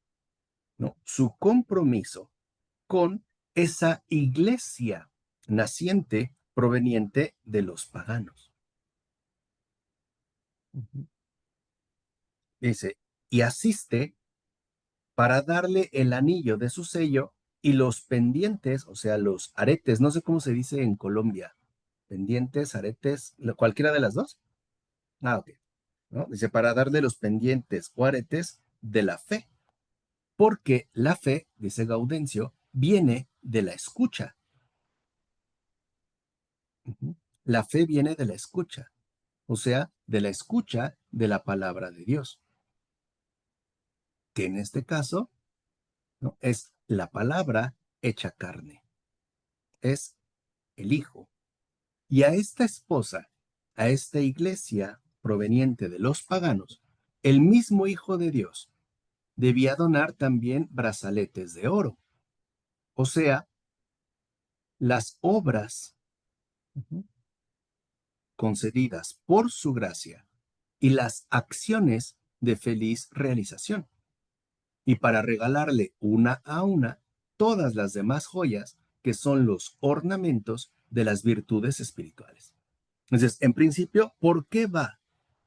¿no?, su compromiso con esa iglesia naciente proveniente de los paganos. Dice, y asiste para darle el anillo de su sello y los pendientes, o sea, los aretes, no sé cómo se dice en Colombia, pendientes, aretes, cualquiera de las dos. Ok, ¿no? Dice, para darle los pendientes o aretes de la fe, porque la fe, dice Gaudencio, viene de la escucha. La fe viene de la escucha, o sea, de la escucha de la palabra de Dios, que en este caso, ¿no?, es la palabra hecha carne, es el Hijo. Y a esta esposa, a esta iglesia proveniente de los paganos, el mismo Hijo de Dios debía donar también brazaletes de oro, o sea, las obras concedidas por su gracia y las acciones de feliz realización. Y para regalarle una a una todas las demás joyas que son los ornamentos de las virtudes espirituales. Entonces, en principio, ¿por qué va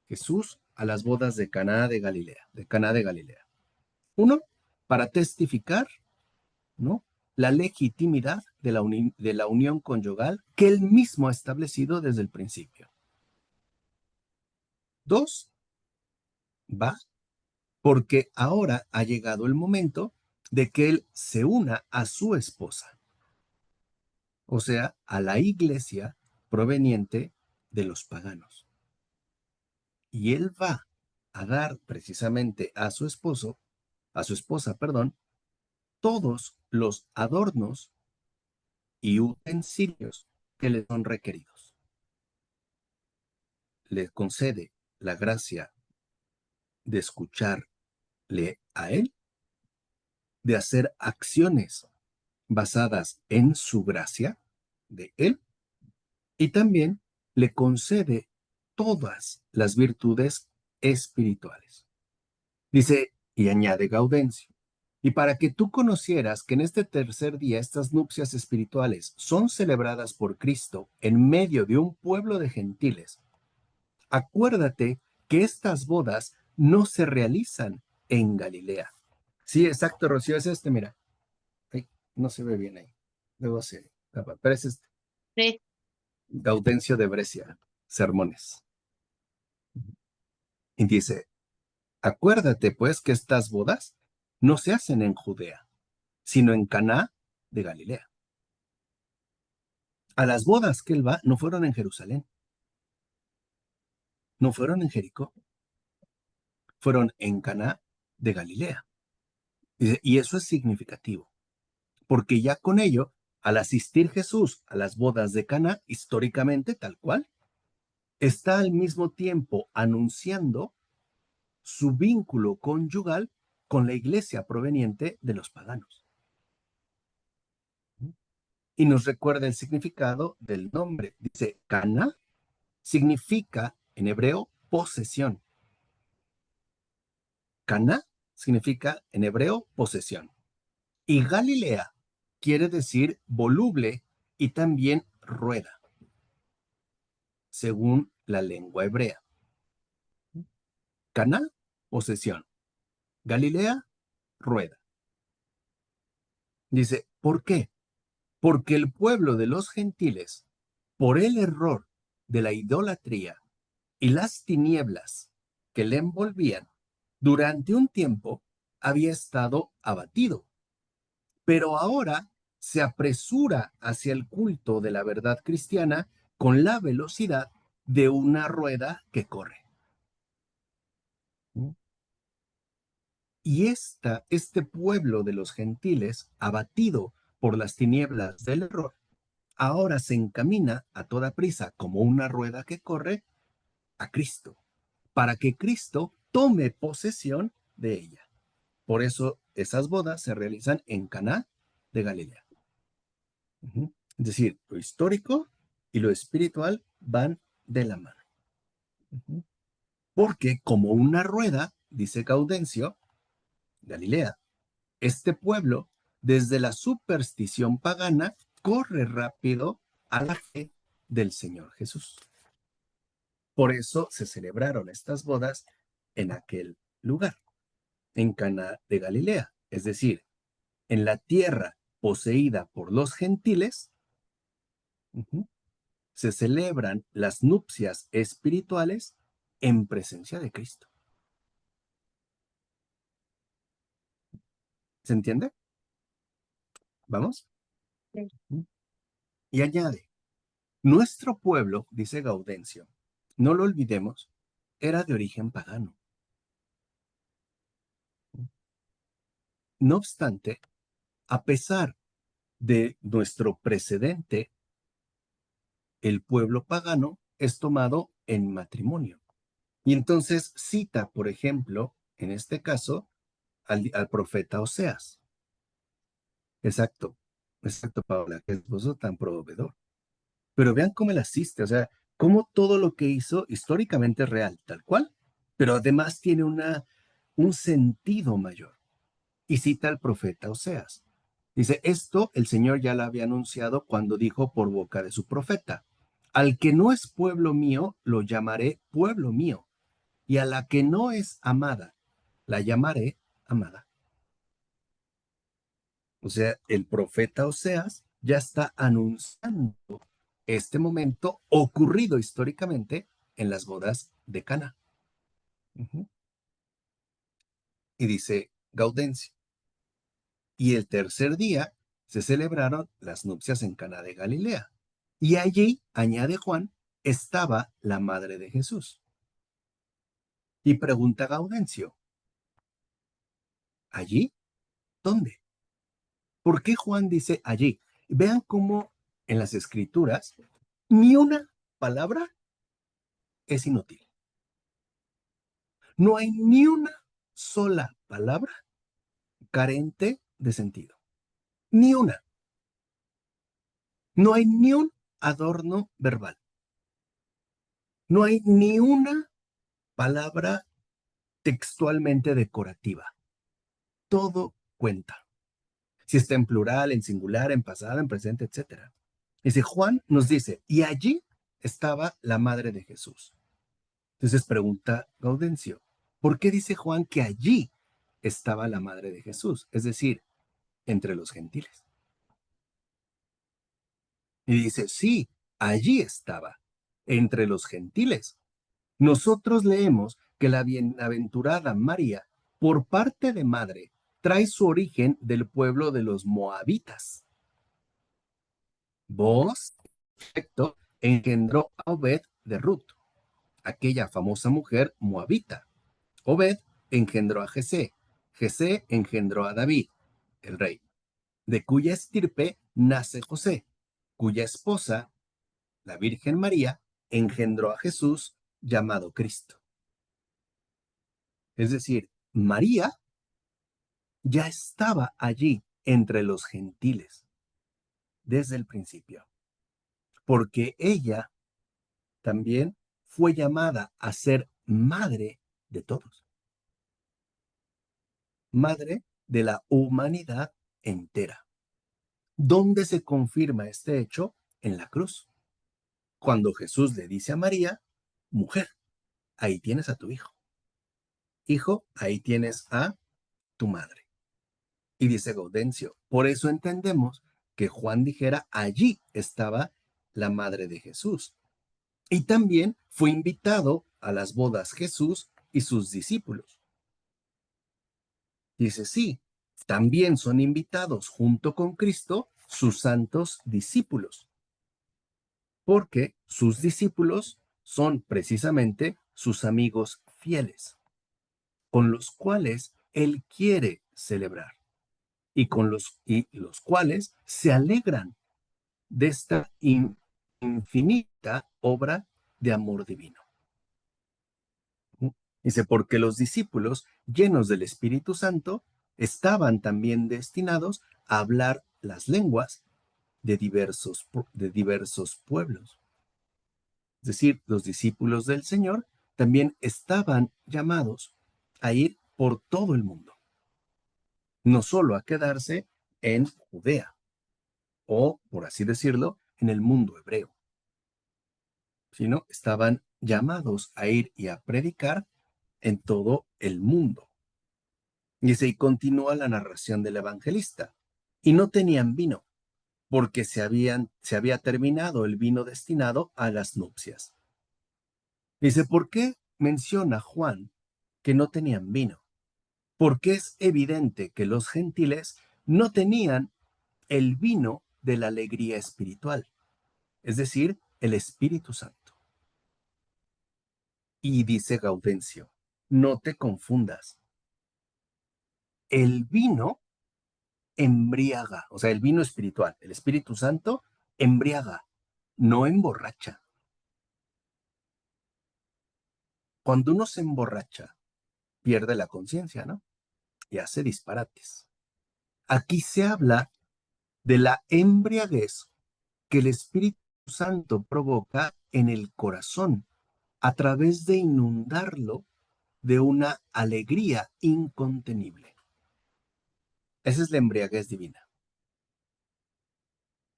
Jesús a las bodas de Caná de Galilea? De Caná de Galilea. Uno, para testificar, ¿no?, la legitimidad de la unión conyugal que él mismo ha establecido desde el principio. Dos, va porque ahora ha llegado el momento de que él se una a su esposa, o sea, a la iglesia proveniente de los paganos. Y él va a dar precisamente a su esposa, perdón, todos los adornos y utensilios que le son requeridos. Le concede la gracia de escucharle a él, de hacer acciones basadas en su gracia de él, y también le concede todas las virtudes espirituales. Dice, y añade Gaudencio, y para que tú conocieras que en este tercer día estas nupcias espirituales son celebradas por Cristo en medio de un pueblo de gentiles, acuérdate que estas bodas no se realizan en Galilea. Sí, exacto, Rocío, es este, mira. Ay, no se ve bien ahí. Luego se tapa, pero es este. Sí. Gaudencio de Brescia, Sermones. Y dice, acuérdate pues que estas bodas no se hacen en Judea, sino en Caná de Galilea. A las bodas que él va no fueron en Jerusalén, no fueron en Jericó, fueron en Caná de Galilea. Dice, y eso es significativo, porque ya con ello, al asistir Jesús a las bodas de Caná, históricamente tal cual, está al mismo tiempo anunciando su vínculo conyugal con la iglesia proveniente de los paganos. Y nos recuerda el significado del nombre. Dice, Caná significa en hebreo posesión. Caná significa en hebreo posesión. Y Galilea quiere decir voluble y también rueda, según la lengua hebrea. Caná, posesión. Galilea, rueda. Dice, ¿por qué? Porque el pueblo de los gentiles, por el error de la idolatría y las tinieblas que le envolvían, durante un tiempo había estado abatido, pero ahora se apresura hacia el culto de la verdad cristiana con la velocidad de una rueda que corre. Y este pueblo de los gentiles, abatido por las tinieblas del error, ahora se encamina a toda prisa como una rueda que corre a Cristo, para que Cristo tome posesión de ella. Por eso esas bodas se realizan en Caná de Galilea. Es decir, lo histórico y lo espiritual van de la mano. Porque como una rueda, dice Gaudencio, Galilea, este pueblo, desde la superstición pagana, corre rápido a la fe del Señor Jesús. Por eso se celebraron estas bodas en aquel lugar, en Caná de Galilea, es decir, en la tierra poseída por los gentiles, se celebran las nupcias espirituales en presencia de Cristo. ¿Se entiende? ¿Vamos? Sí. Y añade, nuestro pueblo, dice Gaudencio, no lo olvidemos, era de origen pagano. No obstante, a pesar de nuestro precedente, el pueblo pagano es tomado en matrimonio. Y entonces cita, por ejemplo, en este caso, al profeta Oseas. Exacto, Paola, que esposo tan proveedor. Pero vean cómo él asiste, o sea, cómo todo lo que hizo históricamente es real, tal cual, pero además tiene un sentido mayor. Y cita al profeta Oseas. Dice, esto el Señor ya lo había anunciado cuando dijo por boca de su profeta, al que no es pueblo mío, lo llamaré pueblo mío, y a la que no es amada, la llamaré amada. O sea, el profeta Oseas ya está anunciando este momento ocurrido históricamente en las bodas de Caná. Y dice Gaudencio, y el tercer día se celebraron las nupcias en Caná de Galilea. Y allí, añade Juan, estaba la madre de Jesús. Y pregunta Gaudencio, ¿allí? ¿Dónde? ¿Por qué Juan dice allí? Vean cómo en las escrituras ni una palabra es inútil. No hay ni una sola palabra carente de sentido. Ni una. No hay ni un adorno verbal. No hay ni una palabra textualmente decorativa. Todo cuenta. Si está en plural, en singular, en pasado, en presente, etc. Dice Juan nos dice, y allí estaba la madre de Jesús. Entonces pregunta Gaudencio, ¿por qué dice Juan que allí estaba la madre de Jesús? Es decir, entre los gentiles. Y dice, sí, allí estaba, entre los gentiles. Nosotros leemos que la bienaventurada María, por parte de madre, trae su origen del pueblo de los moabitas. Vos, efecto, engendró a Obed de Ruth, aquella famosa mujer moabita. Obed engendró a Jesé. Jesé engendró a David, el rey, de cuya estirpe nace José, cuya esposa, la Virgen María, engendró a Jesús, llamado Cristo. Es decir, María ya estaba allí entre los gentiles desde el principio, porque ella también fue llamada a ser madre de todos, madre de la humanidad entera. ¿Dónde se confirma este hecho? En la cruz. Cuando Jesús le dice a María, mujer, ahí tienes a tu hijo. Hijo, ahí tienes a tu madre. Y dice Gaudencio, por eso entendemos que Juan dijera, allí estaba la madre de Jesús. Y también fue invitado a las bodas Jesús y sus discípulos. Dice, sí, también son invitados junto con Cristo sus santos discípulos, porque sus discípulos son precisamente sus amigos fieles, con los cuales Él quiere celebrar y los cuales se alegran de esta infinita obra de amor divino. Dice, porque los discípulos, llenos del Espíritu Santo, estaban también destinados a hablar las lenguas de diversos pueblos. Es decir, los discípulos del Señor también estaban llamados a ir por todo el mundo, no solo a quedarse en Judea o, por así decirlo, en el mundo hebreo, sino estaban llamados a ir y a predicar en todo el mundo. Y continúa la narración del evangelista. Y no tenían vino, porque se había terminado el vino destinado a las nupcias. Dice, ¿por qué menciona Juan que no tenían vino? Porque es evidente que los gentiles no tenían el vino de la alegría espiritual, es decir, el Espíritu Santo. Y dice Gaudencio, no te confundas. El vino embriaga, o sea, el vino espiritual, el Espíritu Santo embriaga, no emborracha. Cuando uno se emborracha, pierde la conciencia, ¿no? Y hace disparates. Aquí se habla de la embriaguez que el Espíritu Santo provoca en el corazón a través de inundarlo de una alegría incontenible. Esa es la embriaguez divina.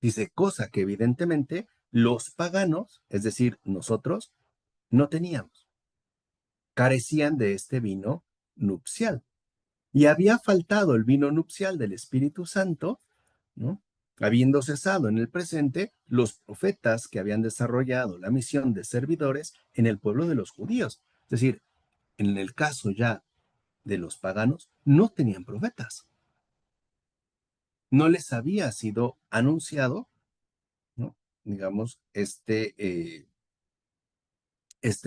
Dice, cosa que evidentemente los paganos, es decir, nosotros, no teníamos. Carecían de este vino nupcial. Y había faltado el vino nupcial del Espíritu Santo, ¿no? Habiendo cesado en el presente los profetas que habían desarrollado la misión de servidores en el pueblo de los judíos. Es decir, en el caso ya de los paganos, no tenían profetas. No les había sido anunciado, ¿no? Digamos, este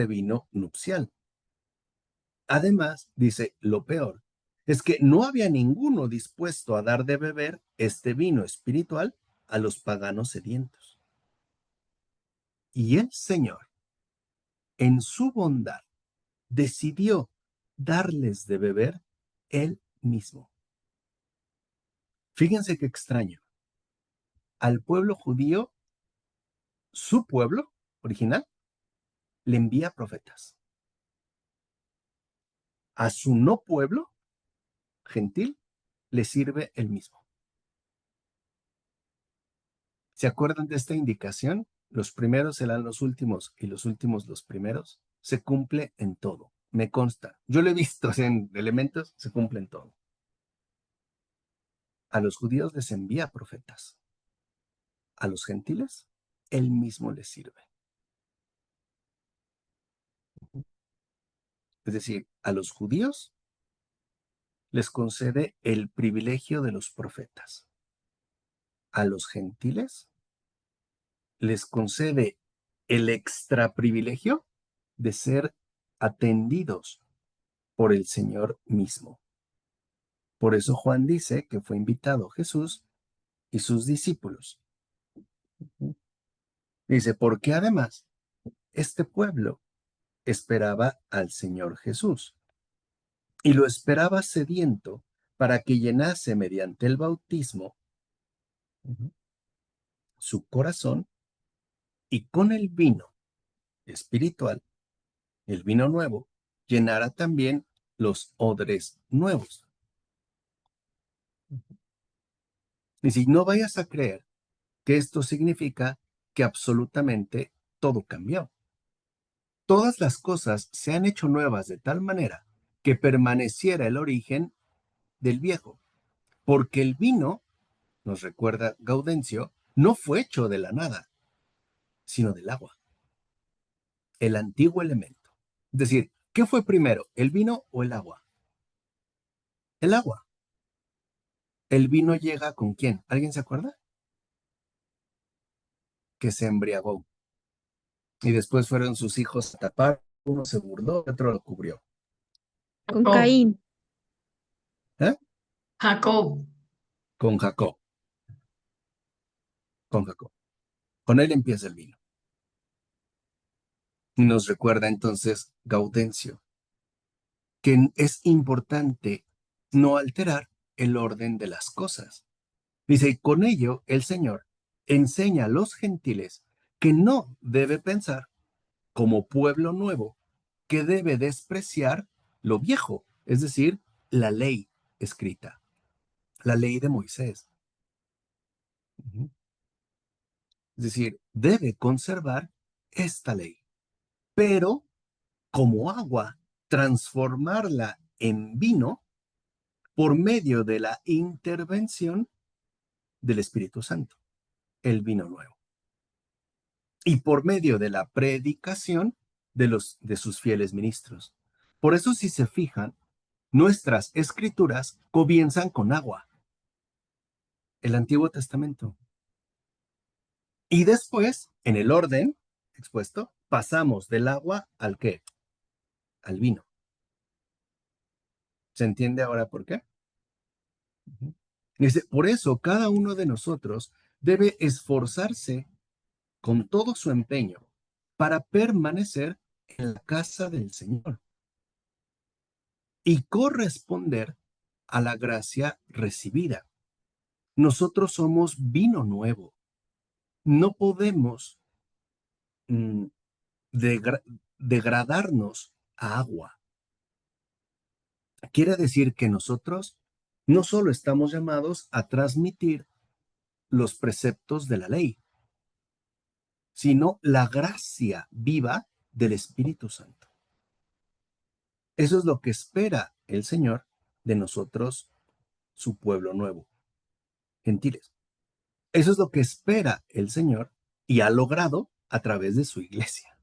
vino nupcial. Además, dice, lo peor es que no había ninguno dispuesto a dar de beber este vino espiritual a los paganos sedientos. Y el Señor, en su bondad, decidió darles de beber él mismo. Fíjense qué extraño. Al pueblo judío, su pueblo original, le envía profetas. A su no pueblo gentil le sirve el mismo. ¿Se acuerdan de esta indicación? Los primeros serán los últimos y los últimos los primeros. Se cumple en todo. Me consta. Yo lo he visto en elementos, se cumple en todo. A los judíos les envía profetas. A los gentiles, él mismo les sirve. Es decir, a los judíos les concede el privilegio de los profetas. A los gentiles les concede el extra privilegio de ser atendidos por el Señor mismo. Por eso Juan dice que fue invitado Jesús y sus discípulos. Dice, porque además este pueblo esperaba al Señor Jesús y lo esperaba sediento para que llenase mediante el bautismo su corazón y con el vino espiritual, el vino nuevo, llenara también los odres nuevos. Y si no vayas a creer que esto significa que absolutamente todo cambió. Todas las cosas se han hecho nuevas de tal manera que permaneciera el origen del viejo, porque el vino, nos recuerda Gaudencio, no fue hecho de la nada, sino del agua, el antiguo elemento. Es decir, ¿qué fue primero, el vino o el agua? El agua. ¿El vino llega con quién? ¿Alguien se acuerda? Que se embriagó. Y después fueron sus hijos a tapar, uno se burló, otro lo cubrió. Con Jacob. Caín. ¿Eh? Jacob. Con Jacob. Con Jacob. Con él empieza el vino. Y nos recuerda entonces Gaudencio que es importante no alterar el orden de las cosas. Dice, y con ello el Señor enseña a los gentiles que no debe pensar como pueblo nuevo, que debe despreciar lo viejo, es decir, la ley escrita, la ley de Moisés. Es decir, debe conservar esta ley, pero como agua, transformarla en vino por medio de la intervención del Espíritu Santo, el vino nuevo, y por medio de la predicación de sus fieles ministros. Por eso, si se fijan, nuestras escrituras comienzan con agua, el Antiguo Testamento. Y después, en el orden expuesto, pasamos del agua al ¿qué? Al vino. ¿Se entiende ahora por qué? Dice, por eso cada uno de nosotros debe esforzarse con todo su empeño para permanecer en la casa del Señor y corresponder a la gracia recibida. Nosotros somos vino nuevo. No podemos mm, degradarnos a agua. Quiere decir que nosotros no solo estamos llamados a transmitir los preceptos de la ley, sino la gracia viva del Espíritu Santo. Eso es lo que espera el Señor de nosotros, su pueblo nuevo, gentiles. Eso es lo que espera el Señor y ha logrado a través de su iglesia.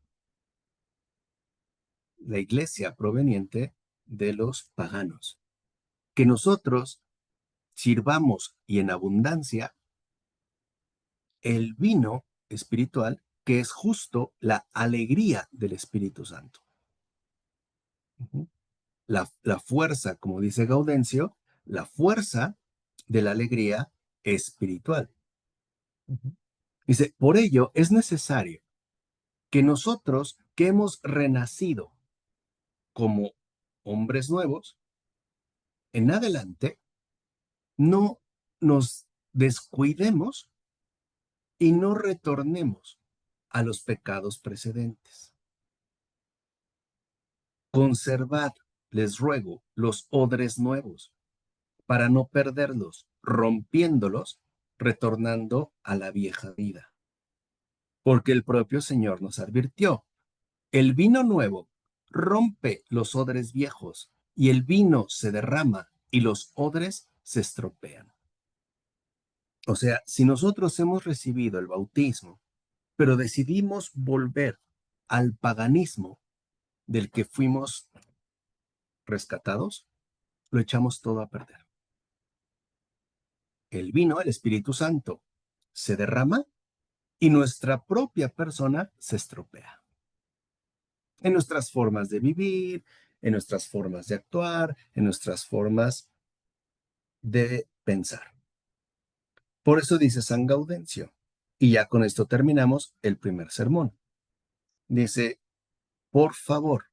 La iglesia proveniente de los paganos. Que nosotros sirvamos y en abundancia el vino espiritual, que es justo la alegría del Espíritu Santo. la fuerza, como dice Gaudencio, la fuerza de la alegría espiritual. Dice, por ello es necesario que nosotros que hemos renacido como hombres nuevos, en adelante, no nos descuidemos y no retornemos a los pecados precedentes. Conservad, les ruego, los odres nuevos, para no perderlos, rompiéndolos, retornando a la vieja vida. Porque el propio Señor nos advirtió, el vino nuevo rompe los odres viejos, y el vino se derrama, y los odres se estropean. O sea, si nosotros hemos recibido el bautismo, pero decidimos volver al paganismo del que fuimos rescatados, lo echamos todo a perder. El vino, el Espíritu Santo, se derrama y nuestra propia persona se estropea. En nuestras formas de vivir, en nuestras formas de actuar, en nuestras formas de pensar. Por eso dice San Gaudencio, y ya con esto terminamos el primer sermón. Dice, por favor,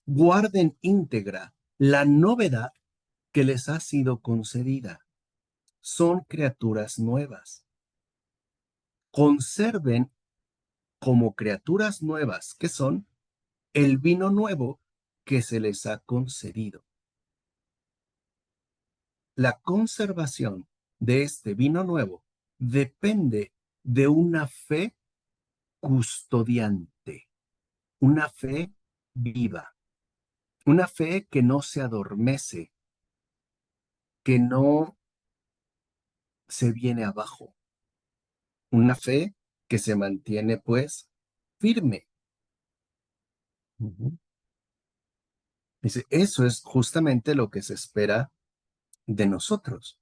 guarden íntegra la novedad que les ha sido concedida. Son criaturas nuevas. Conserven como criaturas nuevas que son el vino nuevo que se les ha concedido. La conservación de este vino nuevo depende de una fe custodiante, una fe viva, una fe que no se adormece, que no se viene abajo, una fe que se mantiene pues firme. Dice, eso es justamente lo que se espera de nosotros.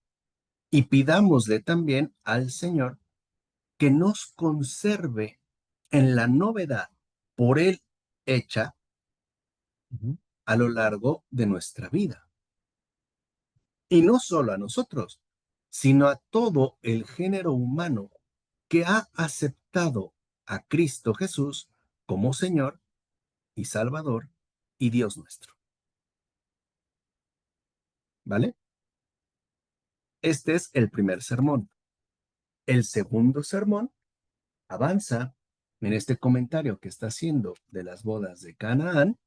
Y pidámosle también al Señor que nos conserve en la novedad por Él hecha a lo largo de nuestra vida. Y no solo a nosotros, sino a todo el género humano que ha aceptado a Cristo Jesús como Señor y Salvador y Dios nuestro. ¿Vale? Este es el primer sermón. El segundo sermón avanza en este comentario que está haciendo de las bodas de Canaán,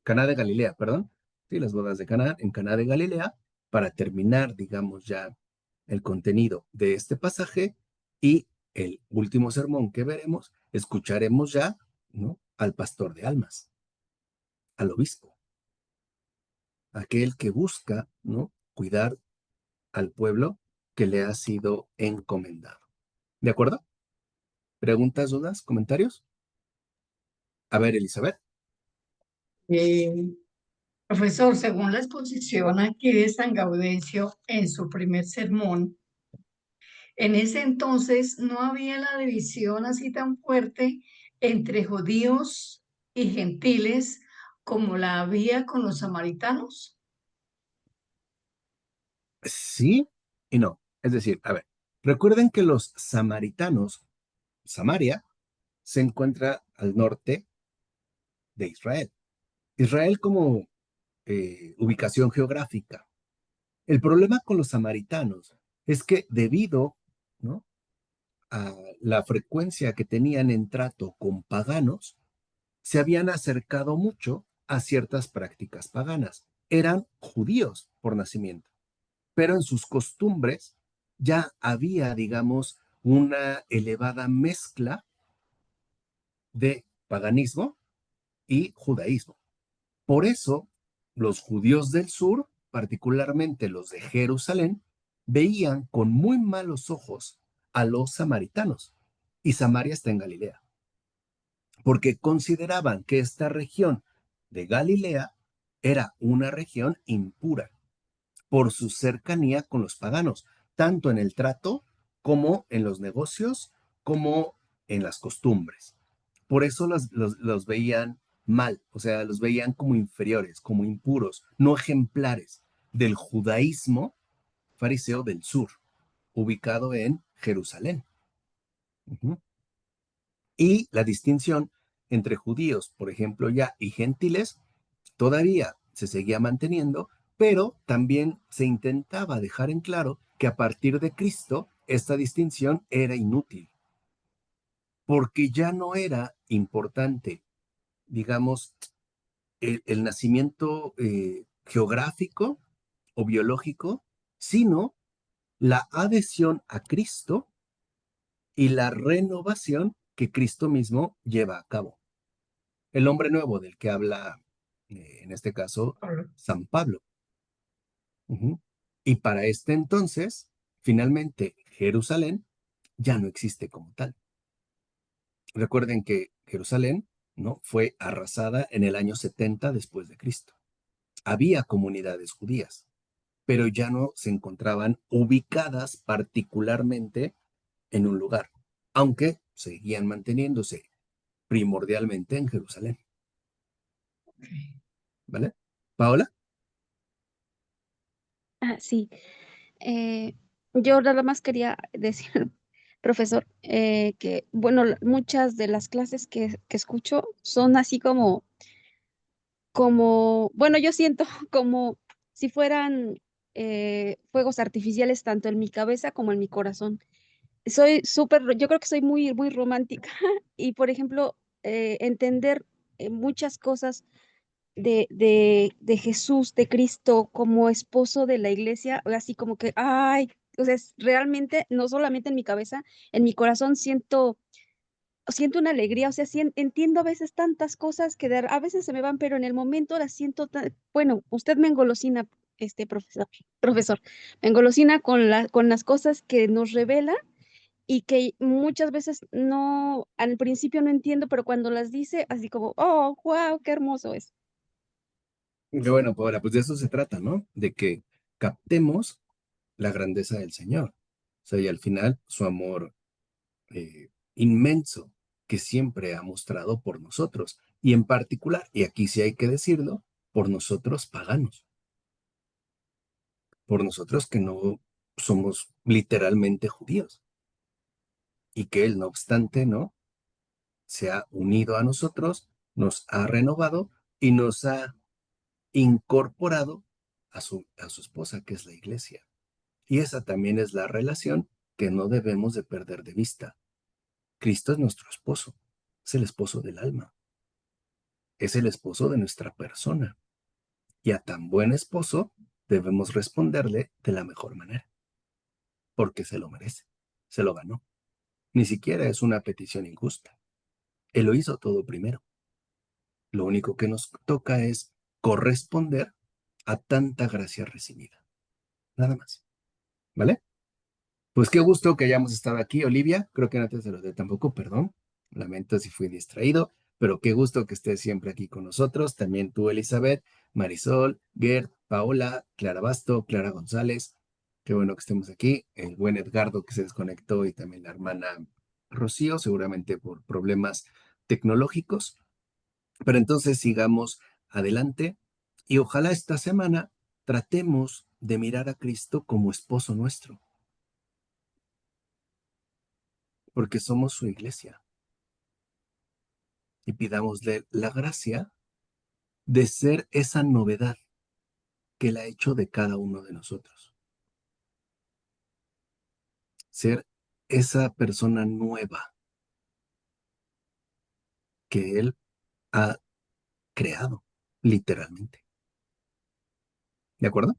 Caná de Galilea, perdón, sí, las bodas de Canaán en Caná de Galilea, para terminar, digamos, ya el contenido de este pasaje, y el último sermón que veremos, escucharemos ya, ¿no?, al pastor de almas, al obispo, aquel que busca, ¿no?, cuidar al pueblo que le ha sido encomendado. ¿De acuerdo? ¿Preguntas, dudas, comentarios? A ver, Elizabeth. Eh, Profesor, según la exposición aquí de San Gaudencio en su primer sermón, en ese entonces no había la división así tan fuerte entre judíos y gentiles como la había con los samaritanos. Sí y no. Es decir, a ver, recuerden que los samaritanos, Samaria, se encuentra al norte de Israel. Israel como ubicación geográfica. El problema con los samaritanos es que debido, ¿no?, a la frecuencia que tenían en trato con paganos, se habían acercado mucho a ciertas prácticas paganas. Eran judíos por nacimiento, pero en sus costumbres ya había, digamos, una elevada mezcla de paganismo y judaísmo. Por eso, los judíos del sur, particularmente los de Jerusalén, veían con muy malos ojos a los samaritanos, y Samaria está en Galilea, porque consideraban que esta región de Galilea era una región impura por su cercanía con los paganos, tanto en el trato como en los negocios, como en las costumbres. Por eso los veían mal, o sea, los veían como inferiores, como impuros, no ejemplares del judaísmo fariseo del sur, ubicado en Jerusalén. Ujú. Y la distinción entre judíos, por ejemplo, ya y gentiles, todavía se seguía manteniendo, pero también se intentaba dejar en claro que a partir de Cristo esta distinción era inútil, porque ya no era importante, digamos, el nacimiento geográfico o biológico, sino la adhesión a Cristo y la renovación que Cristo mismo lleva a cabo. El hombre nuevo del que habla, en este caso, Pablo. San Pablo. Ujú. Y para este entonces, finalmente, Jerusalén ya no existe como tal. Recuerden que Jerusalén, ¿no?, fue arrasada en el año 70 después de Cristo. Había comunidades judías, pero ya no se encontraban ubicadas particularmente en un lugar, aunque seguían manteniéndose primordialmente en Jerusalén. Ok. ¿Vale? Paola. Sí. Yo nada más quería decir, profesor, que, bueno, muchas de las clases que escucho son así bueno, yo siento como si fueran fuegos artificiales tanto en mi cabeza como en mi corazón. Yo creo que soy muy, muy romántica y, por ejemplo, entender muchas cosas de Jesús, de Cristo, como esposo de la iglesia, así como que, ay, o sea, realmente, no solamente en mi cabeza, en mi corazón siento una alegría, o sea, entiendo a veces tantas cosas que a veces se me van, pero en el momento las siento, bueno, usted me engolosina, profesor, me engolosina con las cosas que nos revela y que muchas veces no, al principio no entiendo, pero cuando las dice, así como, oh, wow, qué hermoso es. Qué bueno, Paola, pues de eso se trata, ¿no? De que captemos la grandeza del Señor. O sea, y al final su amor inmenso que siempre ha mostrado por nosotros. Y en particular, y aquí sí hay que decirlo, por nosotros paganos. Por nosotros que no somos literalmente judíos. Y que Él, no obstante, ¿no?, se ha unido a nosotros, nos ha renovado y nos ha incorporado a su esposa, que es la iglesia. Y esa también es la relación que no debemos de perder de vista. Cristo es nuestro esposo, es el esposo del alma, es el esposo de nuestra persona. Y a tan buen esposo debemos responderle de la mejor manera, porque se lo merece, se lo ganó. Ni siquiera es una petición injusta. Él lo hizo todo primero. Lo único que nos toca es corresponder a tanta gracia recibida. Nada más. ¿Vale? Pues qué gusto que hayamos estado aquí, Olivia. Creo que no te saludé tampoco, perdón. Lamento si fui distraído, pero qué gusto que estés siempre aquí con nosotros. También tú, Elizabeth, Marisol, Gerd, Paola, Clara Basto, Clara González. Qué bueno que estemos aquí. El buen Edgardo que se desconectó y también la hermana Rocío, seguramente por problemas tecnológicos. Pero entonces sigamos adelante y ojalá esta semana tratemos de mirar a Cristo como esposo nuestro, porque somos su iglesia, y pidámosle la gracia de ser esa novedad que Él ha hecho de cada uno de nosotros, ser esa persona nueva que Él ha creado, literalmente. ¿De acuerdo?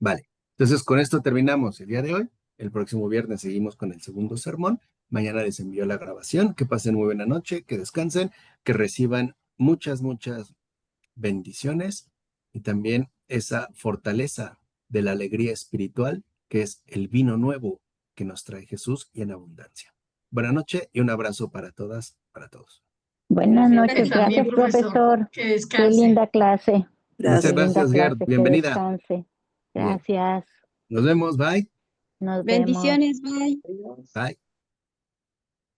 Vale. Entonces, con esto terminamos el día de hoy. El próximo viernes seguimos con el segundo sermón. Mañana les envío la grabación. Que pasen muy buena noche, que descansen, que reciban muchas, muchas bendiciones y también esa fortaleza de la alegría espiritual, que es el vino nuevo que nos trae Jesús y en abundancia. Buena noche y un abrazo para todas, para todos. Buenas noches, También, gracias, profesor. que Qué descanse. linda clase. Muchas Gracias. Linda gracias, Gerd. clase, que Bienvenida. descanse. Bien. Gracias. Nos vemos. Bye. Nos vemos. Bendiciones, bye. Bye.